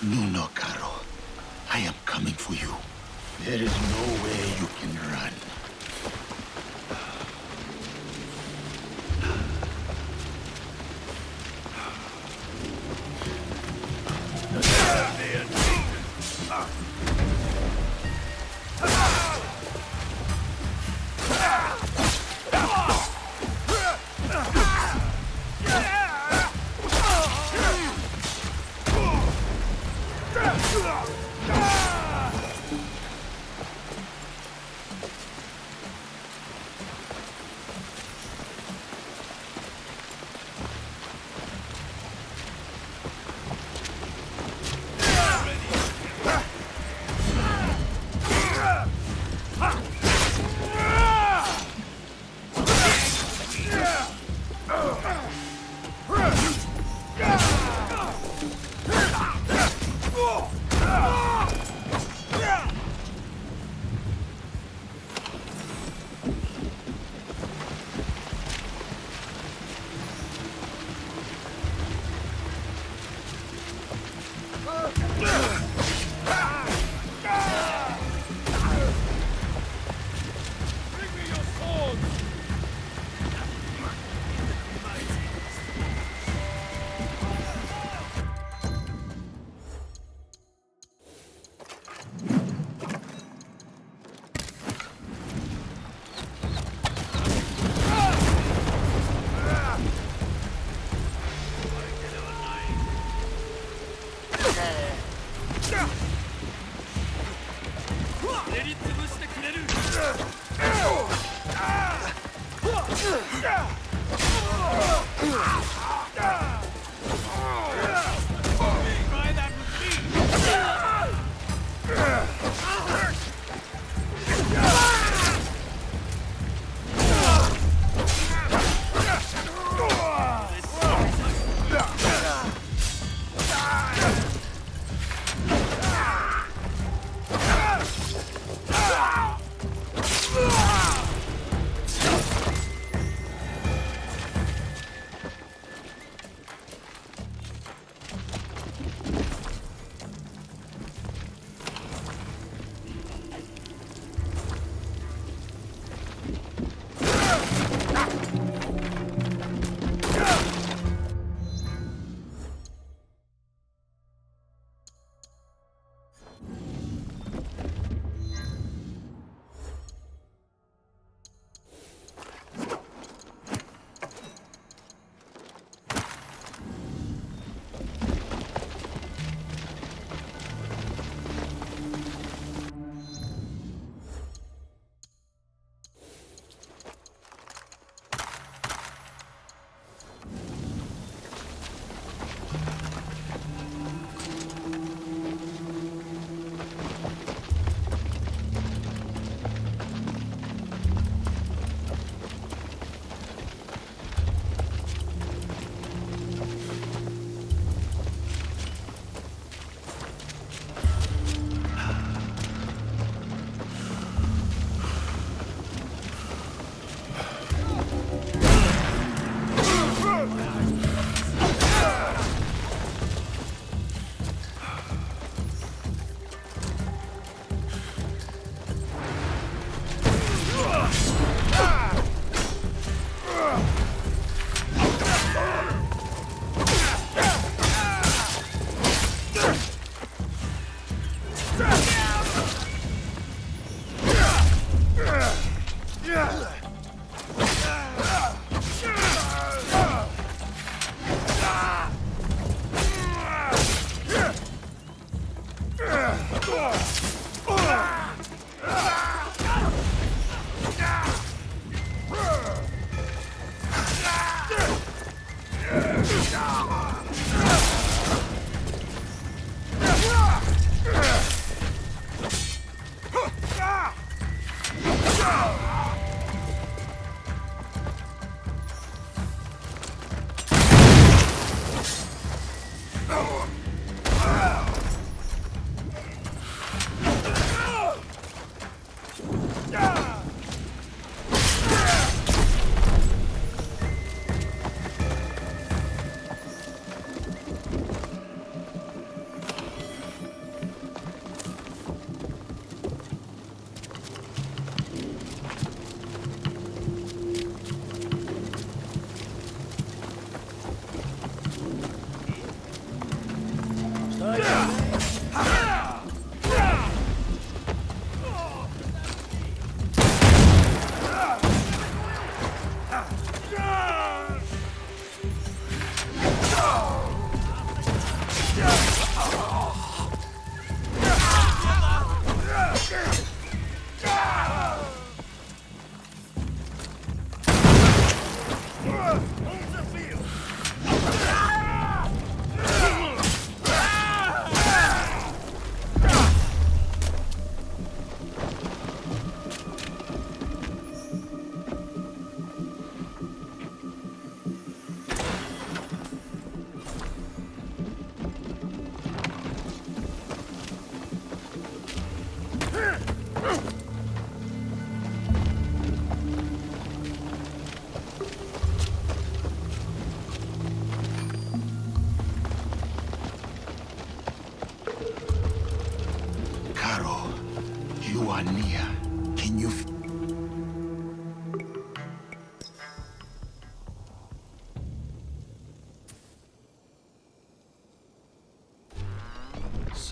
No, Karo. I am coming for you. There is no way you can run.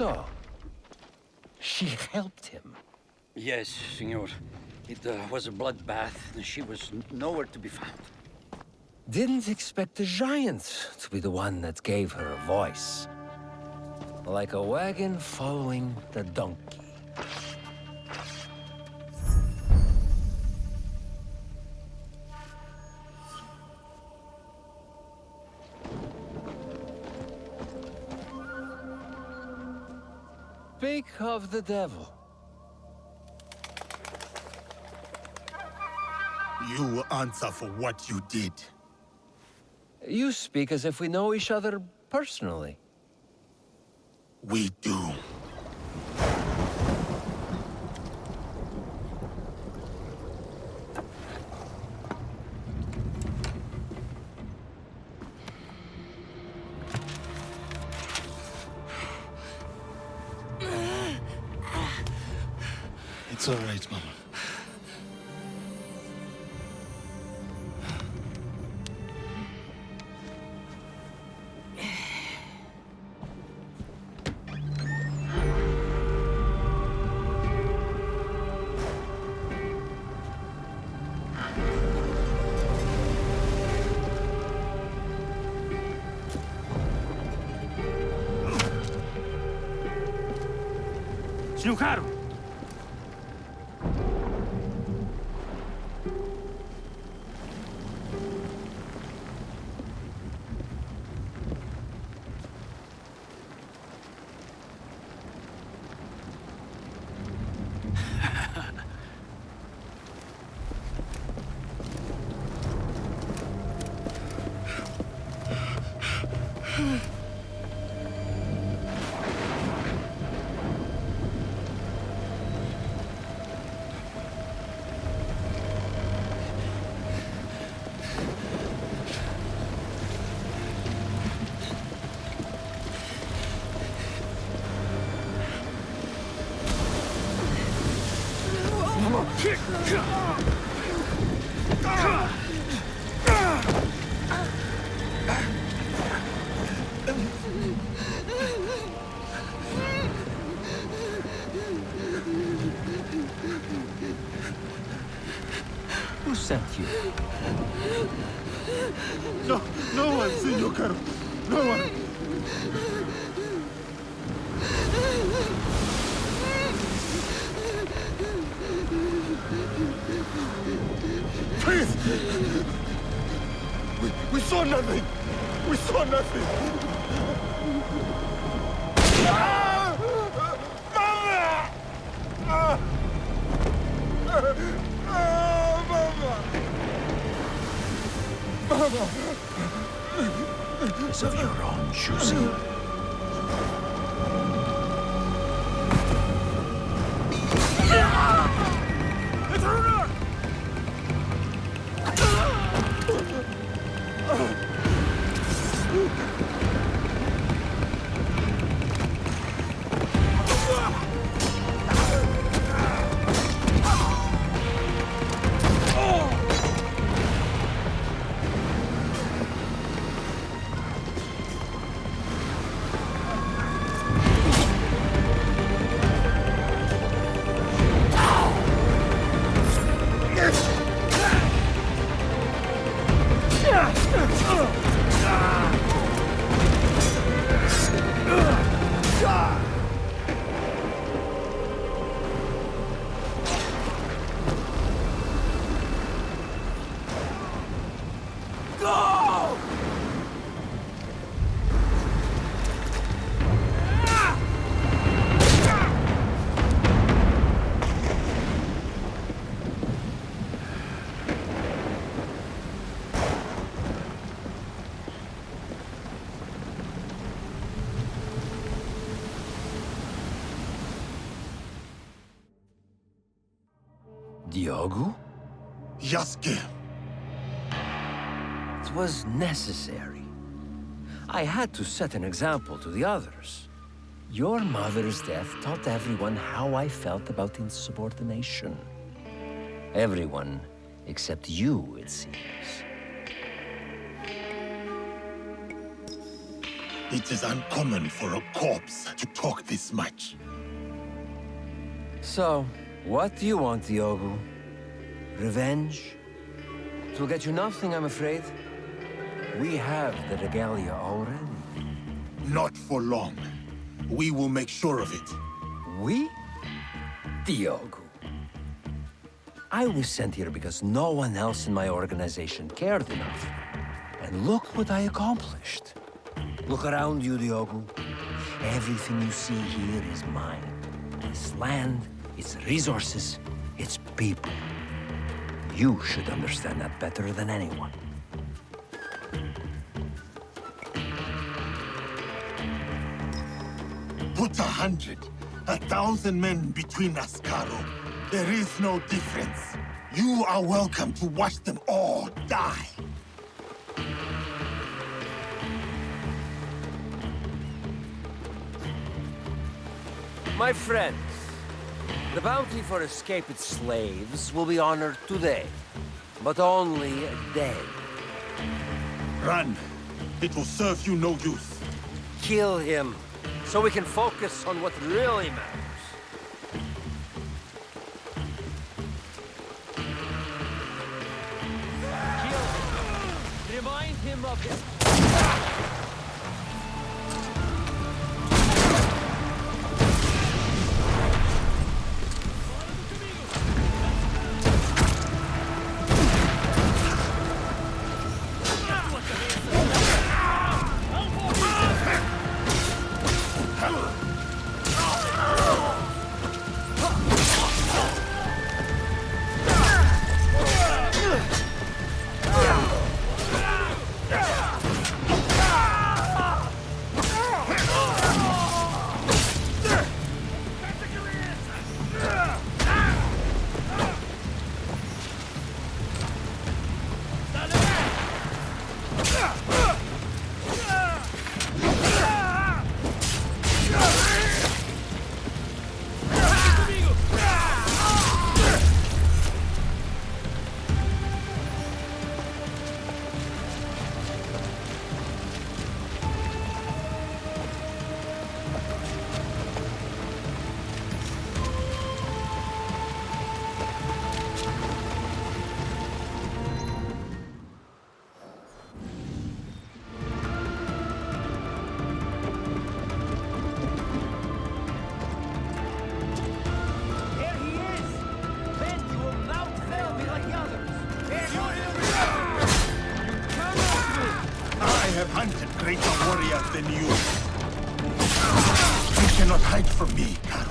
So, she helped him.
Yes, senor. It was a bloodbath. She was nowhere to be found.
Didn't expect the giant to be the one that gave her a voice. like a wagon following the donkey. Speak of the devil.
You will answer for what you did.
You speak as if we know each other personally.
We do.
It's all right, Mama.
Snookaru!
Who sent you?
No one, Senor Caro. No one. Please! We saw nothing! We saw nothing! Ah! Mama! Ah! Ah, Mama! Mama!
It's of your own choosing. Diogo?
Yasuke!
It was necessary. I had to set an example to the others. Your mother's death taught everyone how I felt about insubordination. Everyone except you, it seems.
It is uncommon for a corpse to talk this much.
So, what do you want, Diogo? Revenge? It will get you nothing, I'm afraid. We have the regalia already.
Not for long. We will make sure of it.
We? Diogo. I was sent here because no one else in my organization cared enough. And look what I accomplished. Look around you, Diogo. Everything you see here is mine. This land, its resources, its people. You should understand that better than anyone.
Put 100, 1,000 men between us, Caro. There is no difference. You are welcome to watch them all die.
My friends, the bounty for escaped slaves will be honored today, but only a day.
Run. It will serve you no use.
Kill him, so we can focus on what really matters. Kill him. Remind him of his...
I have hunted greater warriors than you. You cannot hide from me, Caro.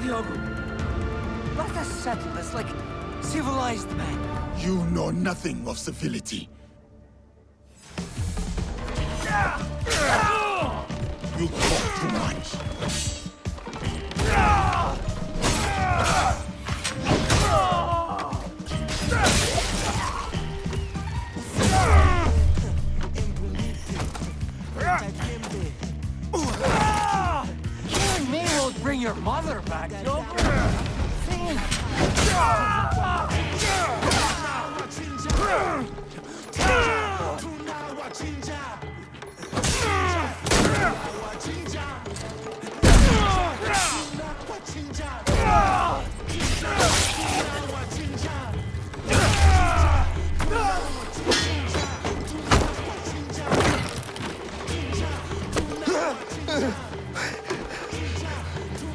Diogo! Let us settle this like civilized men.
You know nothing of civility. You talk too much.
Killing me won't bring your mother back, Diogo.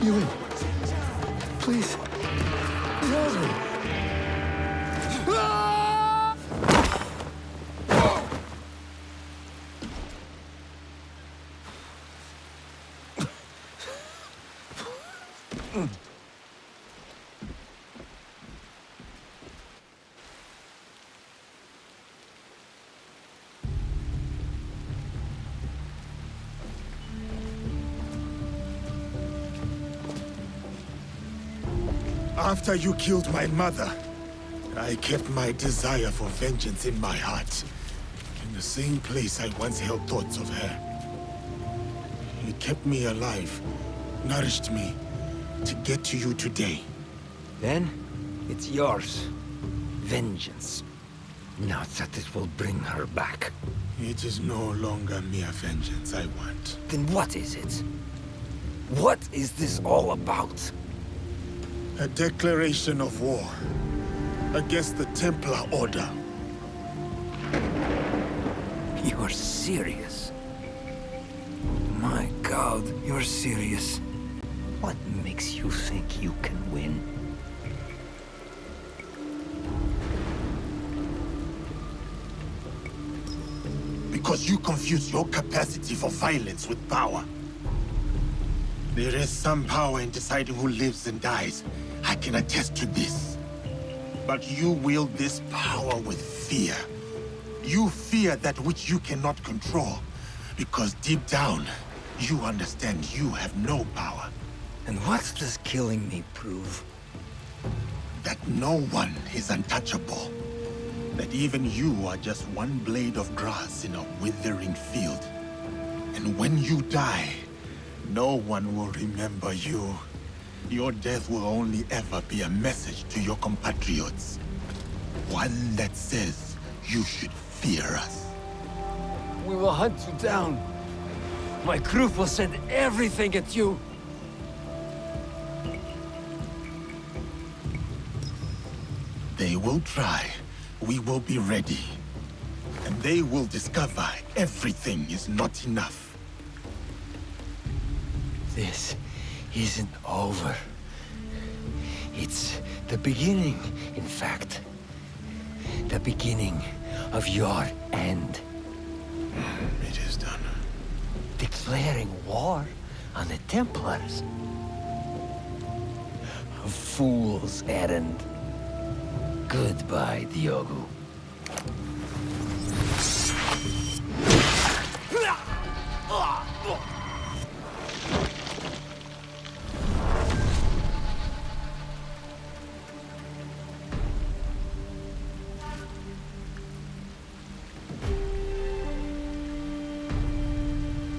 Ewan, please, help me.
After you killed my mother, I kept my desire for vengeance in my heart. In the same place I once held thoughts of her. It kept me alive, nourished me, to get to you today.
Then, it's yours. Vengeance. Not that it will bring her back.
It is no longer mere vengeance I want.
Then what is it? What is this all about?
A declaration of war against the Templar Order.
You're serious? My God, you're serious. What makes you think you can win?
Because you confuse your capacity for violence with power. There is some power in deciding who lives and dies. I can attest to this. But you wield this power with fear. You fear that which you cannot control. Because deep down, you understand you have no power.
And what does killing me prove?
That no one is untouchable. That even you are just one blade of grass in a withering field. And when you die, no one will remember you. Your death will only ever be a message to your compatriots. One that says you should fear us.
We will hunt you down. My crew will send everything at you.
They will try. We will be ready. And they will discover everything is not enough.
This isn't over. It's the beginning, in fact. The beginning of your end.
It is done.
Declaring war on the Templars. A fool's errand. Goodbye, Diogo.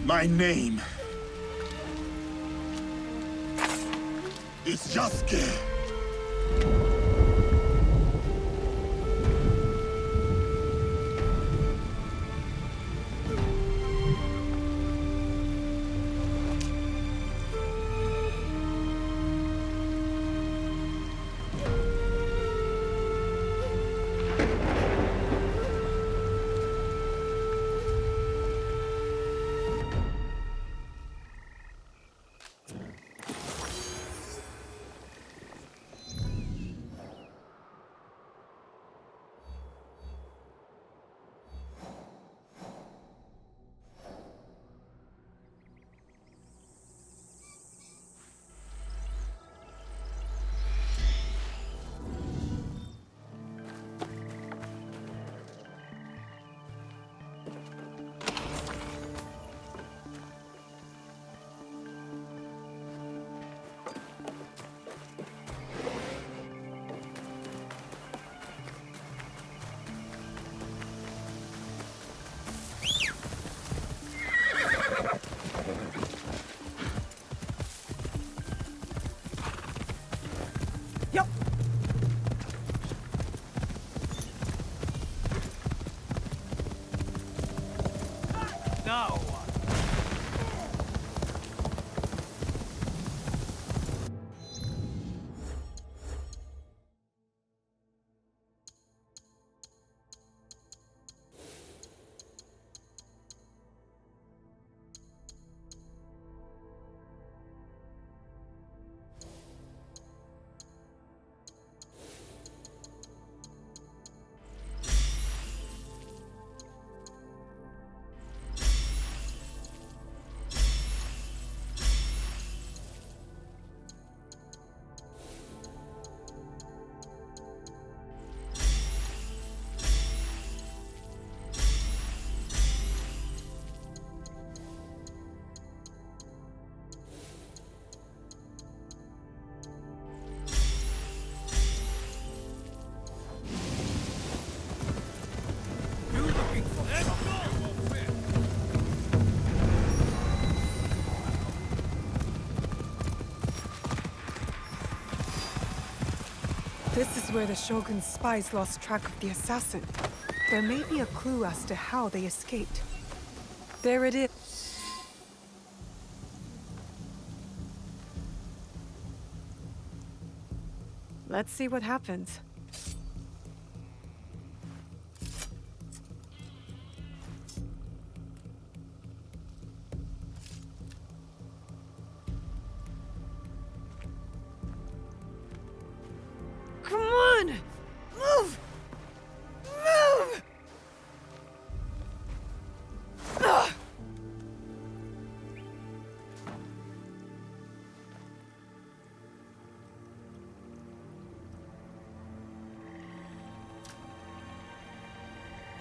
My name is Yasuke.
Now what?
This is where the Shogun's spies lost track of the assassin. There may be a clue as to how they escaped. There it is. Let's see what happens. Come on! Move! Move! Ugh.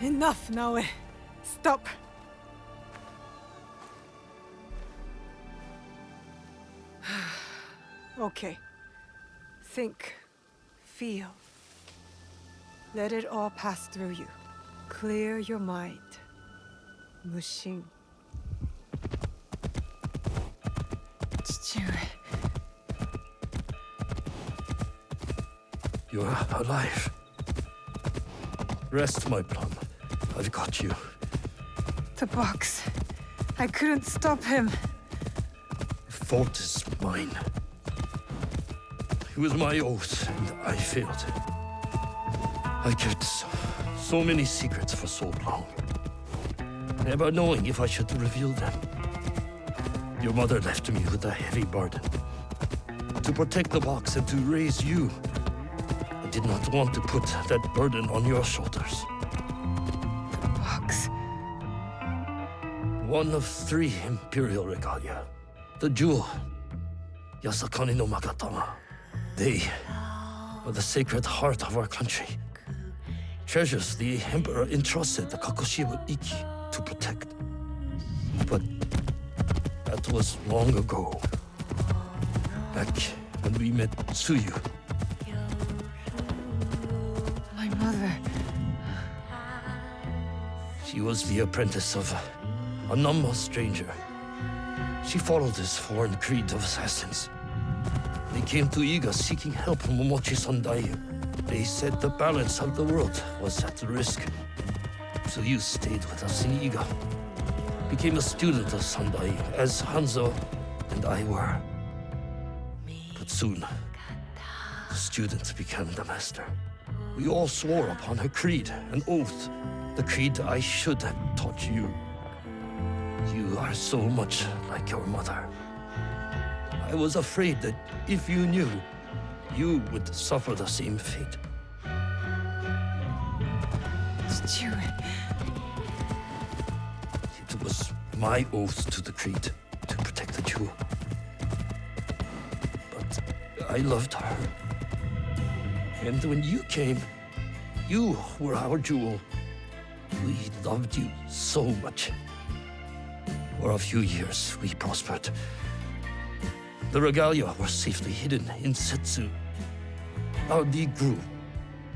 Enough, Naoe. Stop. Okay. Think. Feel. Let it all pass through you. Clear your mind. Mushin.
You're alive. Rest, my plum. I've got you.
The box. I couldn't stop him.
The fault is mine. It was my oath, and I failed. I kept so many secrets for so long, never knowing if I should reveal them. Your mother left me with a heavy burden. To protect the box and to raise you, I did not want to put that burden on your shoulders.
The box.
One of 3 imperial regalia. The jewel, Yasakani no Magatama. They are the sacred heart of our country. Treasures the Emperor entrusted the Kakushiwa Iki to protect. But that was long ago. Back when we met Tsuyu.
My mother.
She was the apprentice of a numb stranger. She followed this foreign creed of assassins. They came to Iga seeking help from Momochi Sandai. They said the balance of the world was at risk. So you stayed with us in Iga. Became a student of Sandai, as Hanzo and I were. But soon, the student became the master. We all swore upon her creed, an oath. The creed I should have taught you. You are so much like your mother. I was afraid that if you knew, you would suffer the same fate. It was my oath to the creed to protect the jewel. But I loved her. And when you came, you were our jewel. We loved you so much. For a few years, we prospered. The regalia were safely hidden in Setsu. Our league grew.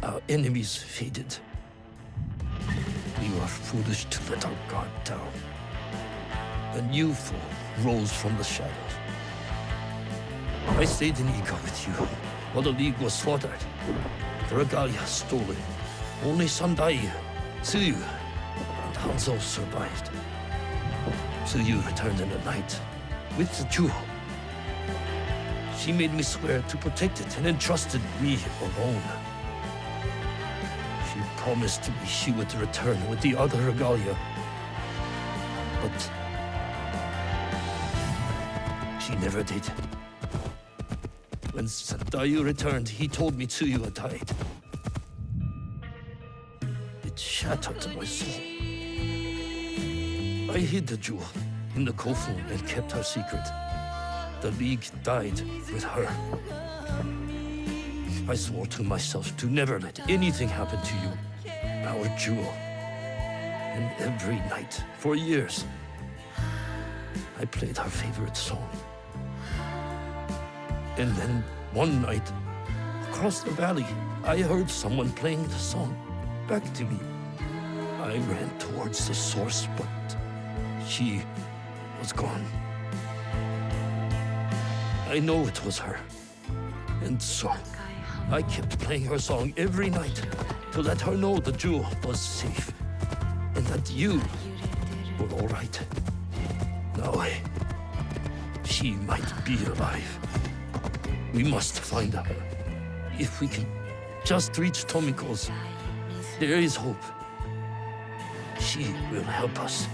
Our enemies faded. We were foolish to let our guard down. A new foe rose from the shadows. I stayed in Iga with you while the league was slaughtered. The regalia stolen. Only Sandai, Tsuyu, and Hanzo survived. Tsuyu returned in the night with the jewel. She made me swear to protect it and entrusted me alone. She promised me she would return with the other regalia. But she never did. When Sandayu returned, he told me Tsuyu had died. It shattered my soul. I hid the jewel in the Kofu and kept her secret. The League died with her. I swore to myself to never let anything happen to you, our jewel. And every night, for years, I played her favorite song. And then, one night, across the valley, I heard someone playing the song back to me. I ran towards the source, but she was gone. I know it was her. And so, I kept playing her song every night to let her know the jewel was safe and that you were all right. Now, she might be alive. We must find her. If we can just reach Tomiko's, there is hope. She will help us.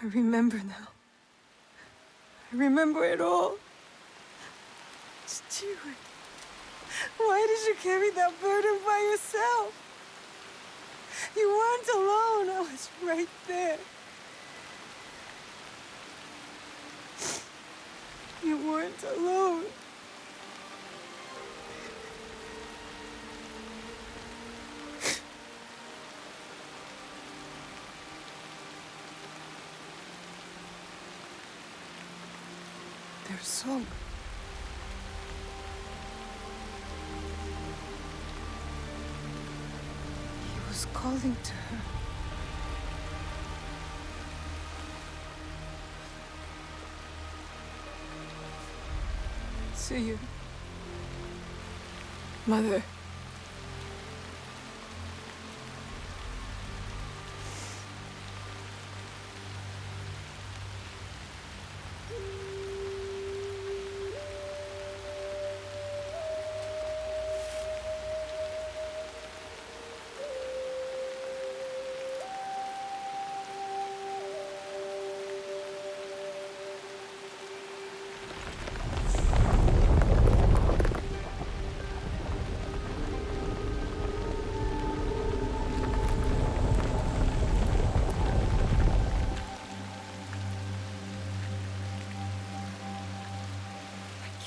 I remember now. I remember it all. Stewart, why did you carry that burden by yourself? You weren't alone. I was right there. You weren't alone. Their song. He was calling to her. See you, Mother.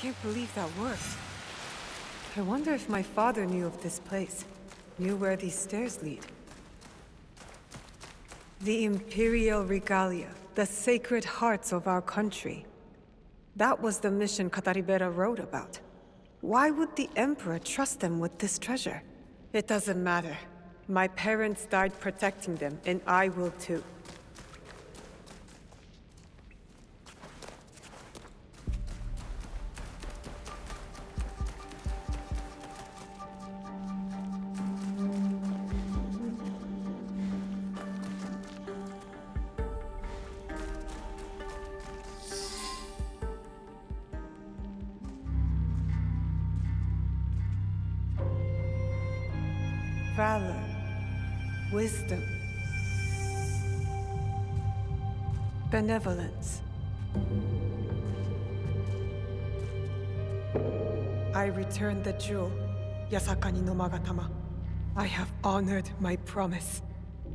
I can't believe that worked. I wonder if my father knew of this place, knew where these stairs lead. The Imperial Regalia, the sacred hearts of our country. That was the mission Kataribera wrote about. Why would the Emperor trust them with this treasure? It doesn't matter. My parents died protecting them, and I will too. Valor, wisdom, benevolence. I returned the jewel, Yasakani no Magatama. I have honored my promise,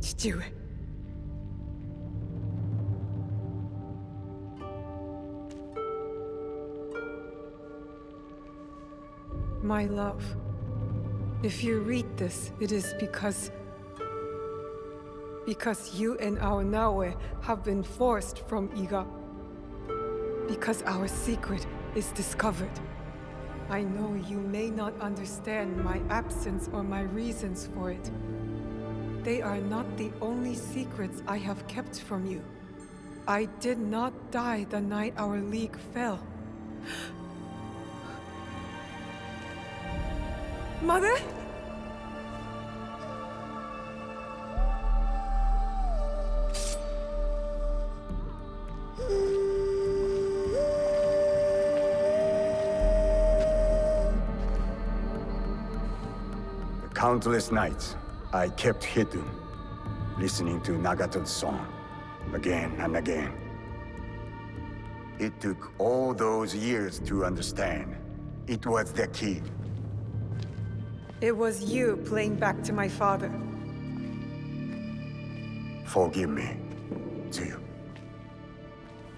Chichiue. My love. If you read this, it is because you and our Naoe have been forced from Iga. Because our secret is discovered. I know you may not understand my absence or my reasons for it. They are not the only secrets I have kept from you. I did not die the night our league fell. Mother?
Countless nights, I kept hidden, listening to Nagato's song, again and again. It took all those years to understand. It was the key.
It was you playing back to my father.
Forgive me, Tsuyu.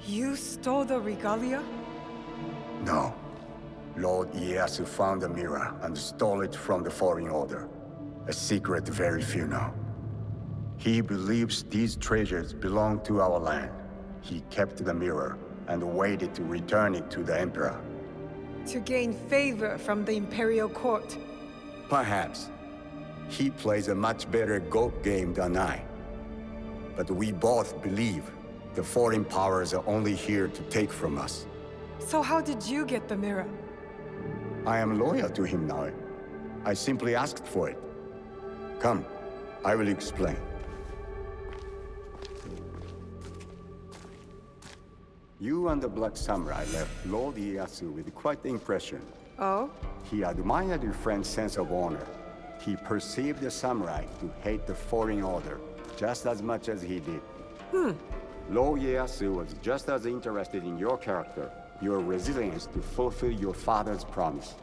You stole the regalia?
No. Lord Ieyasu found the mirror and stole it from the Foreign Order. A secret very few know. He believes these treasures belong to our land. He kept the mirror and waited to return it to the Emperor.
To gain favor from the Imperial Court.
Perhaps. He plays a much better Go game than I. But we both believe the foreign powers are only here to take from us.
So how did you get the mirror?
I am loyal to him now. I simply asked for it. Come, I will explain. You and the Black Samurai left Lord Ieyasu with quite the impression.
Oh?
He admired your friend's sense of honor. He perceived the samurai to hate the Foreign Order just as much as he did. Lord Ieyasu was just as interested in your character, your resilience to fulfill your father's promise.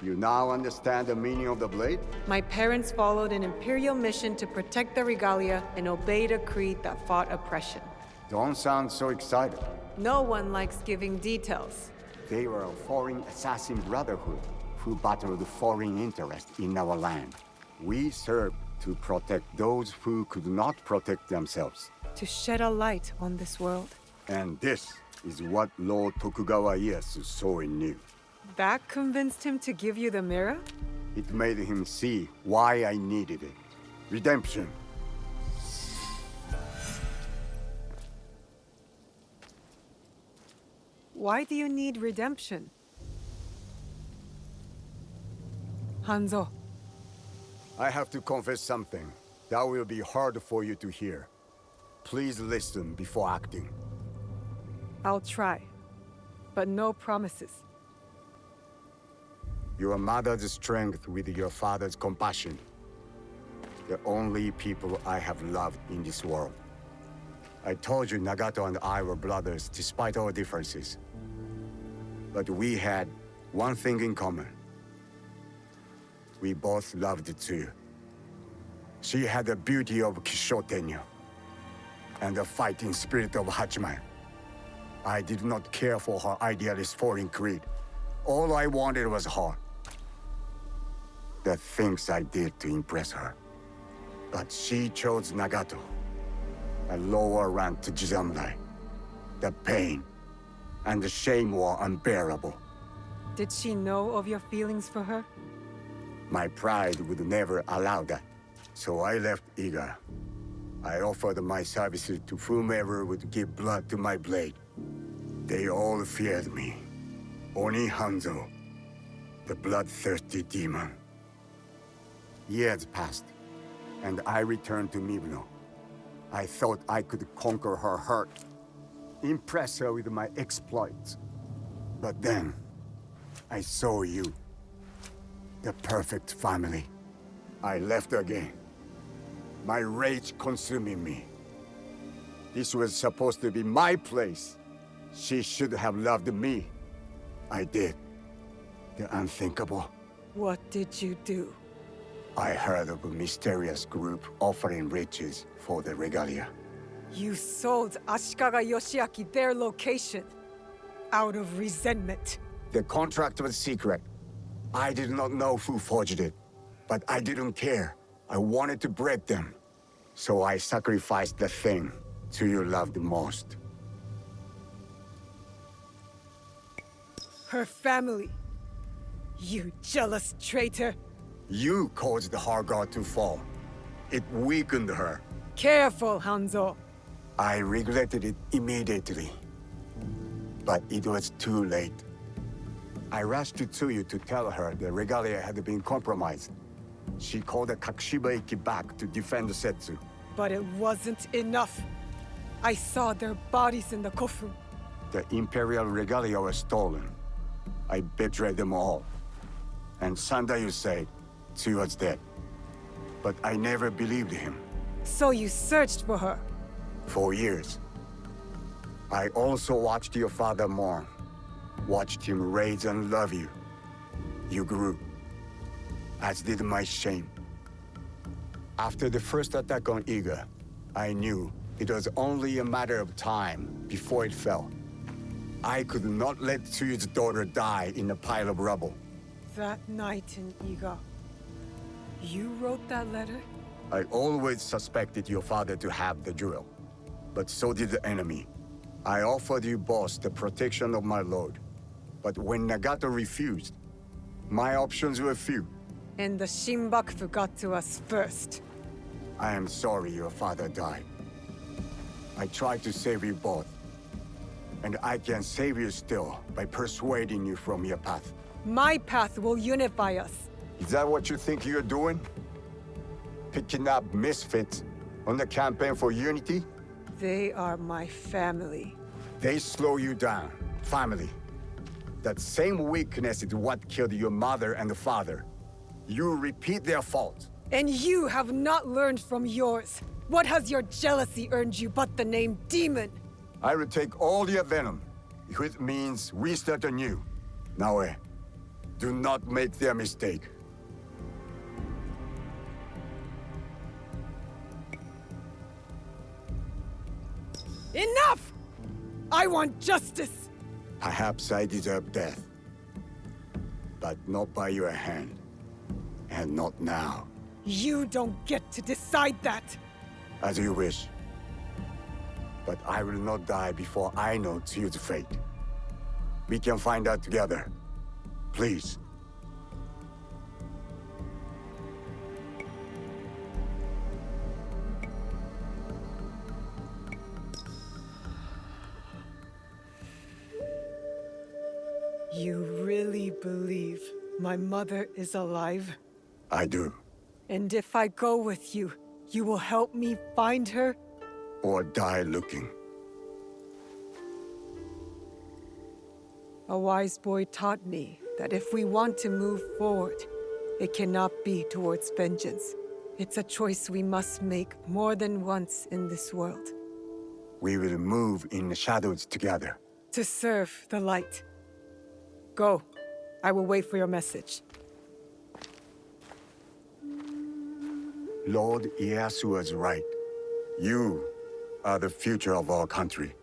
You now understand the meaning of the blade?
My parents followed an Imperial mission to protect the regalia and obeyed a creed that fought oppression.
Don't sound so excited.
No one likes giving details.
They were a foreign assassin brotherhood who battled foreign interests in our land. We served to protect those who could not protect themselves.
To shed a light on this world.
And this is what Lord Tokugawa Ieyasu saw in you.
That convinced him to give you the mirror?
It made him see why I needed it. Redemption.
Why do you need redemption? Hanzo.
I have to confess something that will be hard for you to hear. Please listen before acting.
I'll try, but no promises.
Your mother's strength with your father's compassion. The only people I have loved in this world. I told you Nagato and I were brothers despite our differences. But we had one thing in common. We both loved Tsuyu. She had the beauty of Kishotenyo and the fighting spirit of Hachiman. I did not care for her idealist foreign creed. All I wanted was her. The things I did to impress her. But she chose Nagato, a lower rank to Jisamurai. The pain and the shame were unbearable.
Did she know of your feelings for her?
My pride would never allow that. So I left Iga. I offered my services to whomever would give blood to my blade. They all feared me. Oni Hanzo, the bloodthirsty demon. Years passed, and I returned to Mibuno. I thought I could conquer her hurt, impress her with my exploits. But then, I saw you. The perfect family. I left again. My rage consuming me. This was supposed to be my place. She should have loved me. I did. The unthinkable.
What did you do?
I heard of a mysterious group offering riches for the regalia.
You sold Ashikaga Yoshiaki their location. Out of resentment.
The contract was secret. I did not know who forged it. But I didn't care. I wanted to break them. So I sacrificed the thing Tsuyu loved most.
Her family. You jealous traitor.
You caused her guard to fall. It weakened her.
Careful, Hanzo.
I regretted it immediately. But it was too late. I rushed to Tsuyu to tell her the regalia had been compromised. She called the Kakushiba Iki back to defend the Setsu.
But it wasn't enough. I saw their bodies in the kofu.
The Imperial regalia was stolen. I betrayed them all. And Sandayu said Tsuyu was dead. But I never believed him.
So you searched for her?
For years. I also watched your father mourn. Watched him raise and love you. You grew. As did my shame. After the first attack on Iga, I knew it was only a matter of time before it fell. I could not let Tsuyu's daughter die in a pile of rubble.
That night in Iga, you wrote that letter?
I always suspected your father to have the jewel, but so did the enemy. I offered you both the protection of my lord, but when Nagato refused, my options were few.
And the Shinbakufu got to us first.
I am sorry your father died. I tried to save you both, and I can save you still by persuading you from your path.
My path will unify us.
Is that what you think you're doing? Picking up misfits on the campaign for unity?
They are my family.
They slow you down. Family. That same weakness is what killed your mother and father. You repeat their fault.
And you have not learned from yours. What has your jealousy earned you but the name Demon?
I will take all your venom, if it means we start anew. Naoe, do not make their mistake.
Enough! I want justice!
Perhaps I deserve death. But not by your hand. And not now.
You don't get to decide that!
As you wish. But I will not die before I know Tsuyu's fate. We can find out together. Please.
You really believe my mother is alive?
I do.
And if I go with you, you will help me find her?
Or die looking.
A wise boy taught me that if we want to move forward, it cannot be towards vengeance. It's a choice we must make more than once in this world.
We will move in the shadows together.
To serve the light. Go. I will wait for your message.
Lord Ieyasu was right. You are the future of our country.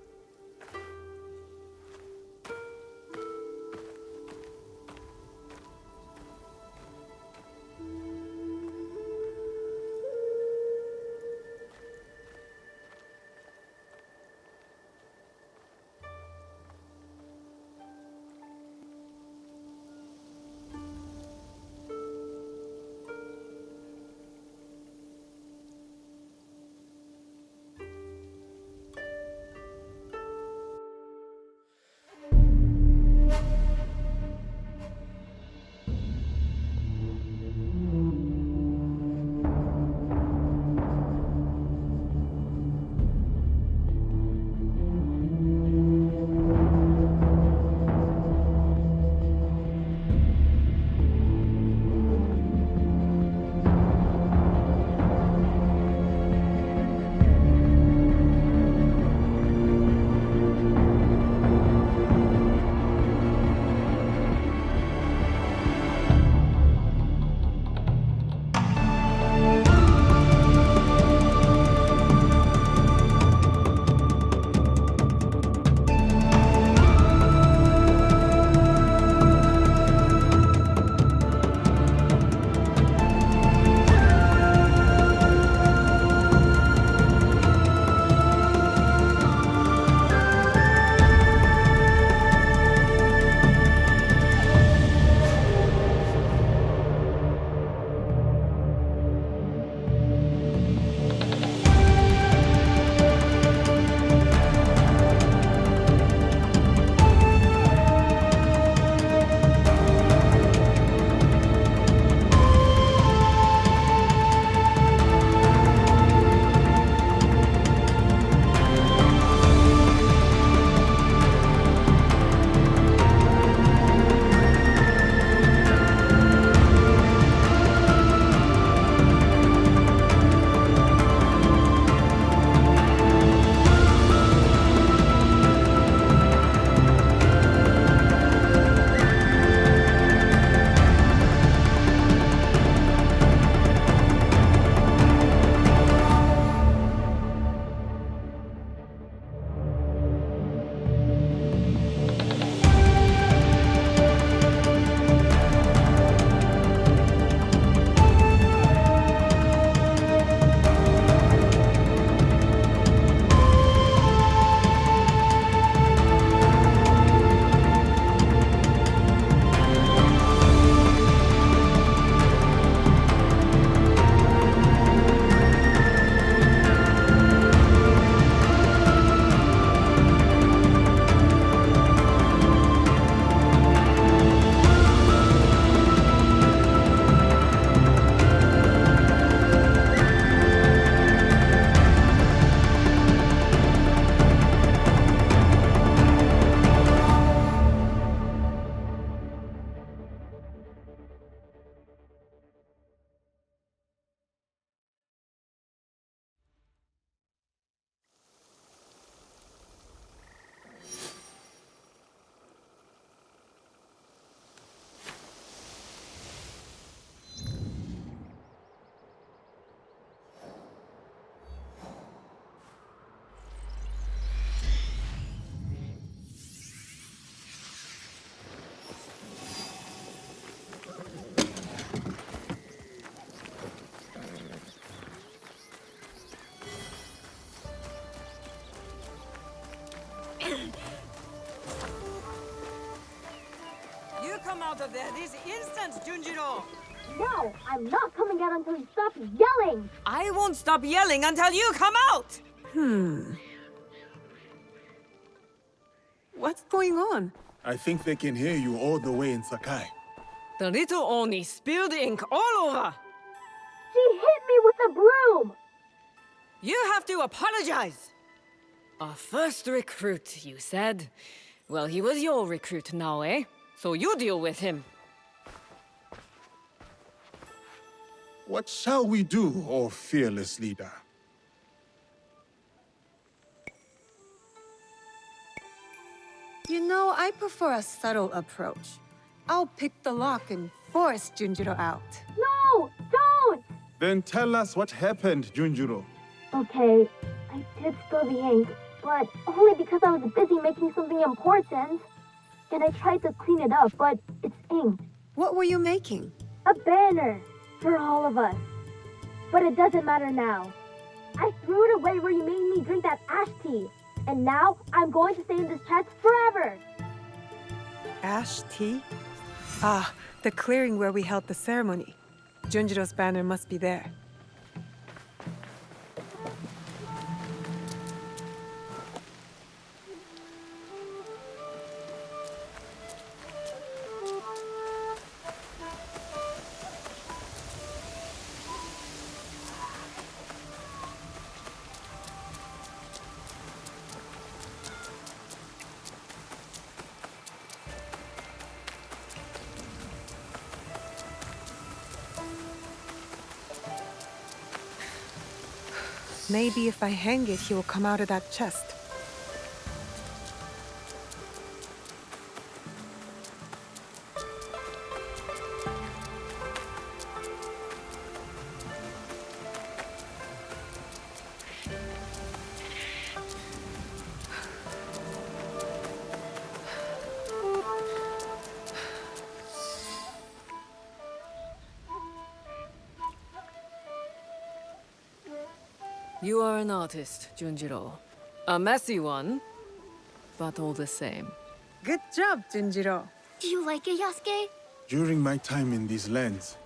out of there this instant, Junjiro!
No, I'm not coming out until you stop yelling!
I won't stop yelling until you come out!
What's going on?
I think they can hear you all the way in Sakai.
The little Oni spilled ink all over!
She hit me with a broom!
You have to apologize! Our first recruit, you said? Well, he was your recruit now, eh? So you deal with him.
What shall we do, O fearless leader?
You know, I prefer a subtle approach. I'll pick the lock and force Junjiro out.
No! Don't!
Then tell us what happened, Junjiro.
Okay, I did spill the ink, but only because I was busy making something important. And I tried to clean it up, but it's inked.
What were you making?
A banner for all of us. But it doesn't matter now. I threw it away where you made me drink that ash tea. And now I'm going to stay in this chest forever.
Ash tea? Ah, the clearing where we held the ceremony. Junjiro's banner must be there. Maybe if I hang it, he will come out of that chest.
You are an artist, Junjiro. A messy one, but all the same.
Good job, Junjiro.
Do you like it, Yasuke?
During my time in these lands,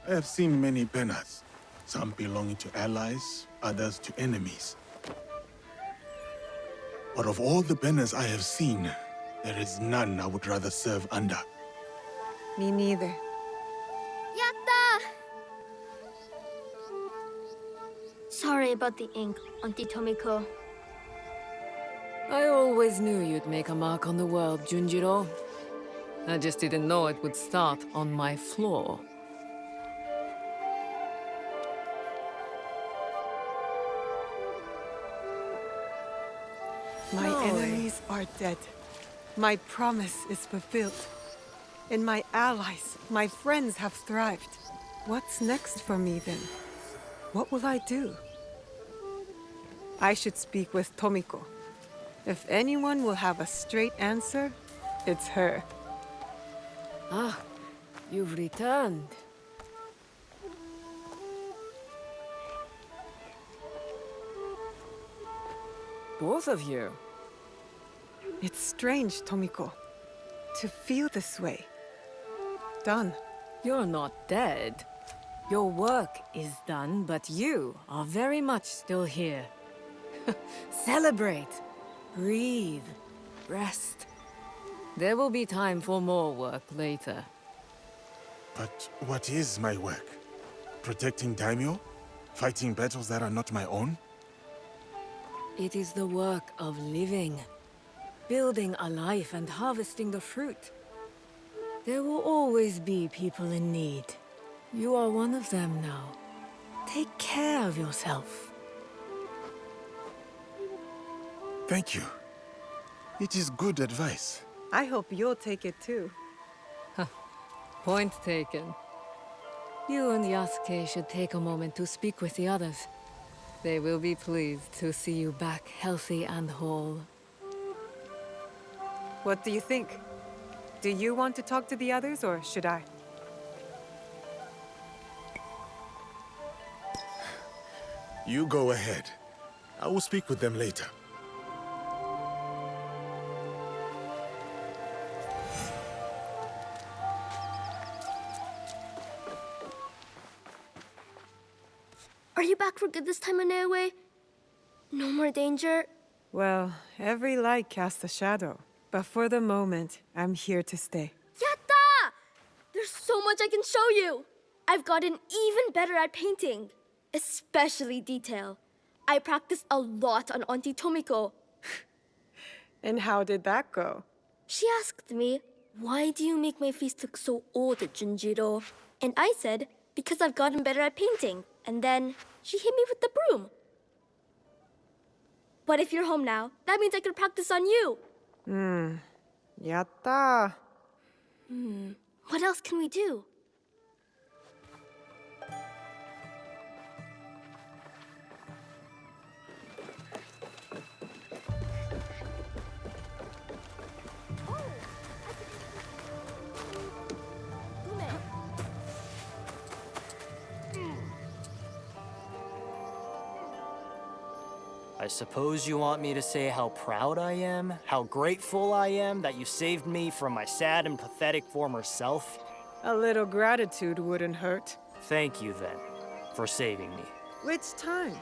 I have seen many banners. Some belonging to allies, others to enemies. But of all the banners I have seen, there is none I would rather serve under.
Me neither.
Yatta! Sorry about the ink, Auntie Tomiko.
I always knew you'd make a mark on the world, Junjiro. I just didn't know it would start on my floor.
My enemies are dead. My promise is fulfilled. And my allies, my friends have thrived. What's next for me then? What will I do? I should speak with Tomiko. If anyone will have a straight answer, it's her.
Ah, you've returned. Both of you.
It's strange, Tomiko, to feel this way. Done.
You're not dead. Your work is done, but you are very much still here. Celebrate. Breathe. Rest. There will be time for more work later.
But what is my work? Protecting daimyo? Fighting battles that are not my own?
It is the work of living. Building a life and harvesting the fruit. There will always be people in need. You are one of them now. Take care of yourself.
Thank you. It is good advice.
I hope you'll take it too.
Point taken. You and Yasuke should take a moment to speak with the others. They will be pleased to see you back healthy and whole.
What do you think? Do you want to talk to the others, or should I?
You go ahead. I will speak with them later.
Are you back for good this time, Inoue? No more danger?
Well, every light casts a shadow. But for the moment, I'm here to stay.
Yatta! There's so much I can show you! I've gotten even better at painting, especially detail. I practiced a lot on Auntie Tomiko.
And how did that go?
She asked me, why do you make my face look so old, Junjiro? And I said, because I've gotten better at painting. And then she hit me with the broom. But if you're home now, that means I could practice on you.
Yatta.
What else can we do?
I suppose you want me to say how proud I am, how grateful I am that you saved me from my sad and pathetic former self?
A little gratitude wouldn't hurt.
Thank you, then, for saving me.
Which time?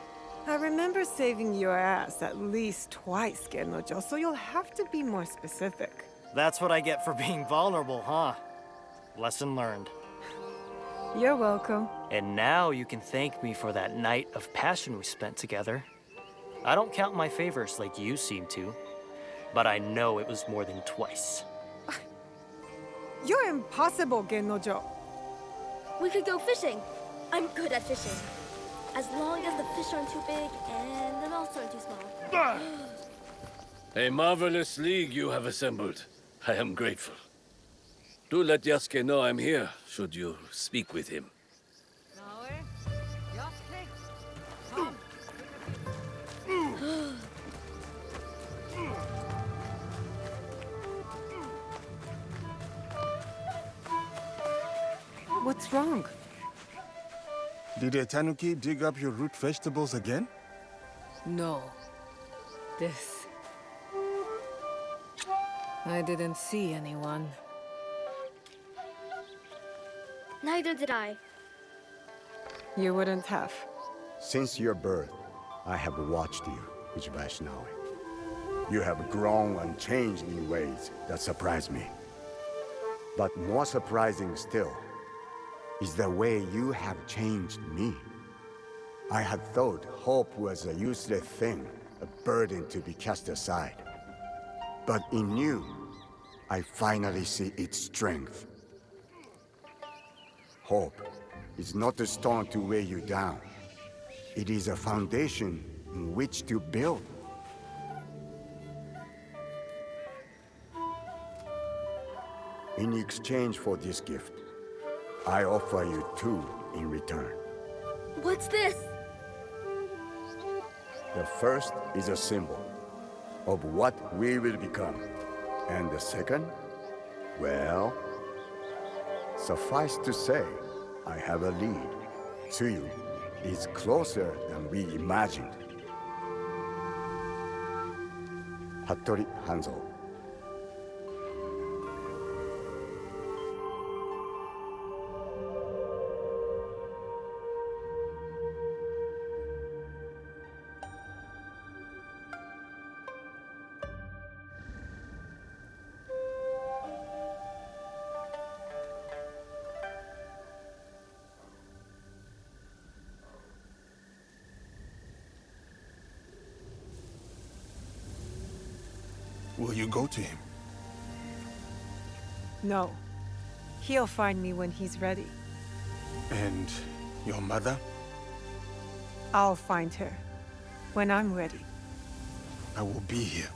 I remember saving your ass at least twice, Gennojo, so you'll have to be more specific.
That's what I get for being vulnerable, huh? Lesson learned.
You're welcome.
And now you can thank me for that night of passion we spent together. I don't count my favors like you seem to, but I know it was more than twice.
You're impossible, Gennojo.
We could go fishing. I'm good at fishing. As long as the fish aren't too big and the mouths aren't too small.
A marvelous league you have assembled. I am grateful. Do let Yasuke know I'm here, should you speak with him.
What's wrong?
Did a tanuki dig up your root vegetables again?
No. This. I didn't see anyone.
Neither did I.
You wouldn't have.
Since your birth, I have watched you, Vaishnavi. You have grown and changed in ways that surprise me. But more surprising still is the way you have changed me. I had thought hope was a useless thing, a burden to be cast aside. But in you, I finally see its strength. Hope is not a stone to weigh you down. It is a foundation in which to build. In exchange for this gift, I offer you two in return.
What's this?
The first is a symbol of what we will become. And the second, well, suffice to say, I have a lead. Tsuyu is closer than we imagined. Hattori Hanzo.
Will you go to him?
No. He'll find me when he's ready.
And your mother?
I'll find her when I'm ready.
I will be here.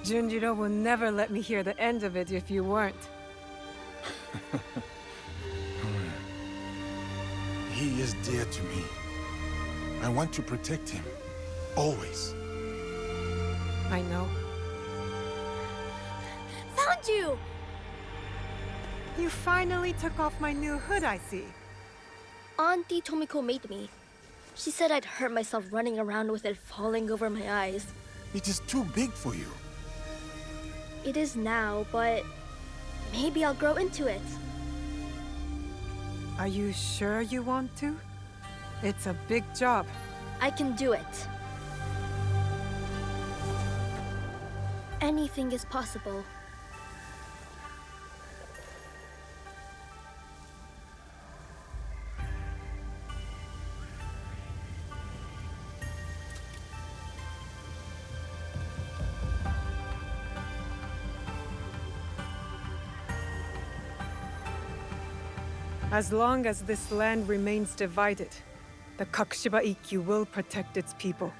Junjiro will never let me hear the end of it if you weren't.
He is dear to me. I want to protect him. Always.
I know.
Found you!
You finally took off my new hood, I see.
Auntie Tomiko made me. She said I'd hurt myself running around with it falling over my eyes.
It is too big for you.
It is now, but maybe I'll grow into it.
Are you sure you want to? It's a big job.
I can do it. Anything is possible.
As long as this land remains divided, the Kakushiba Ikkyu will protect its people.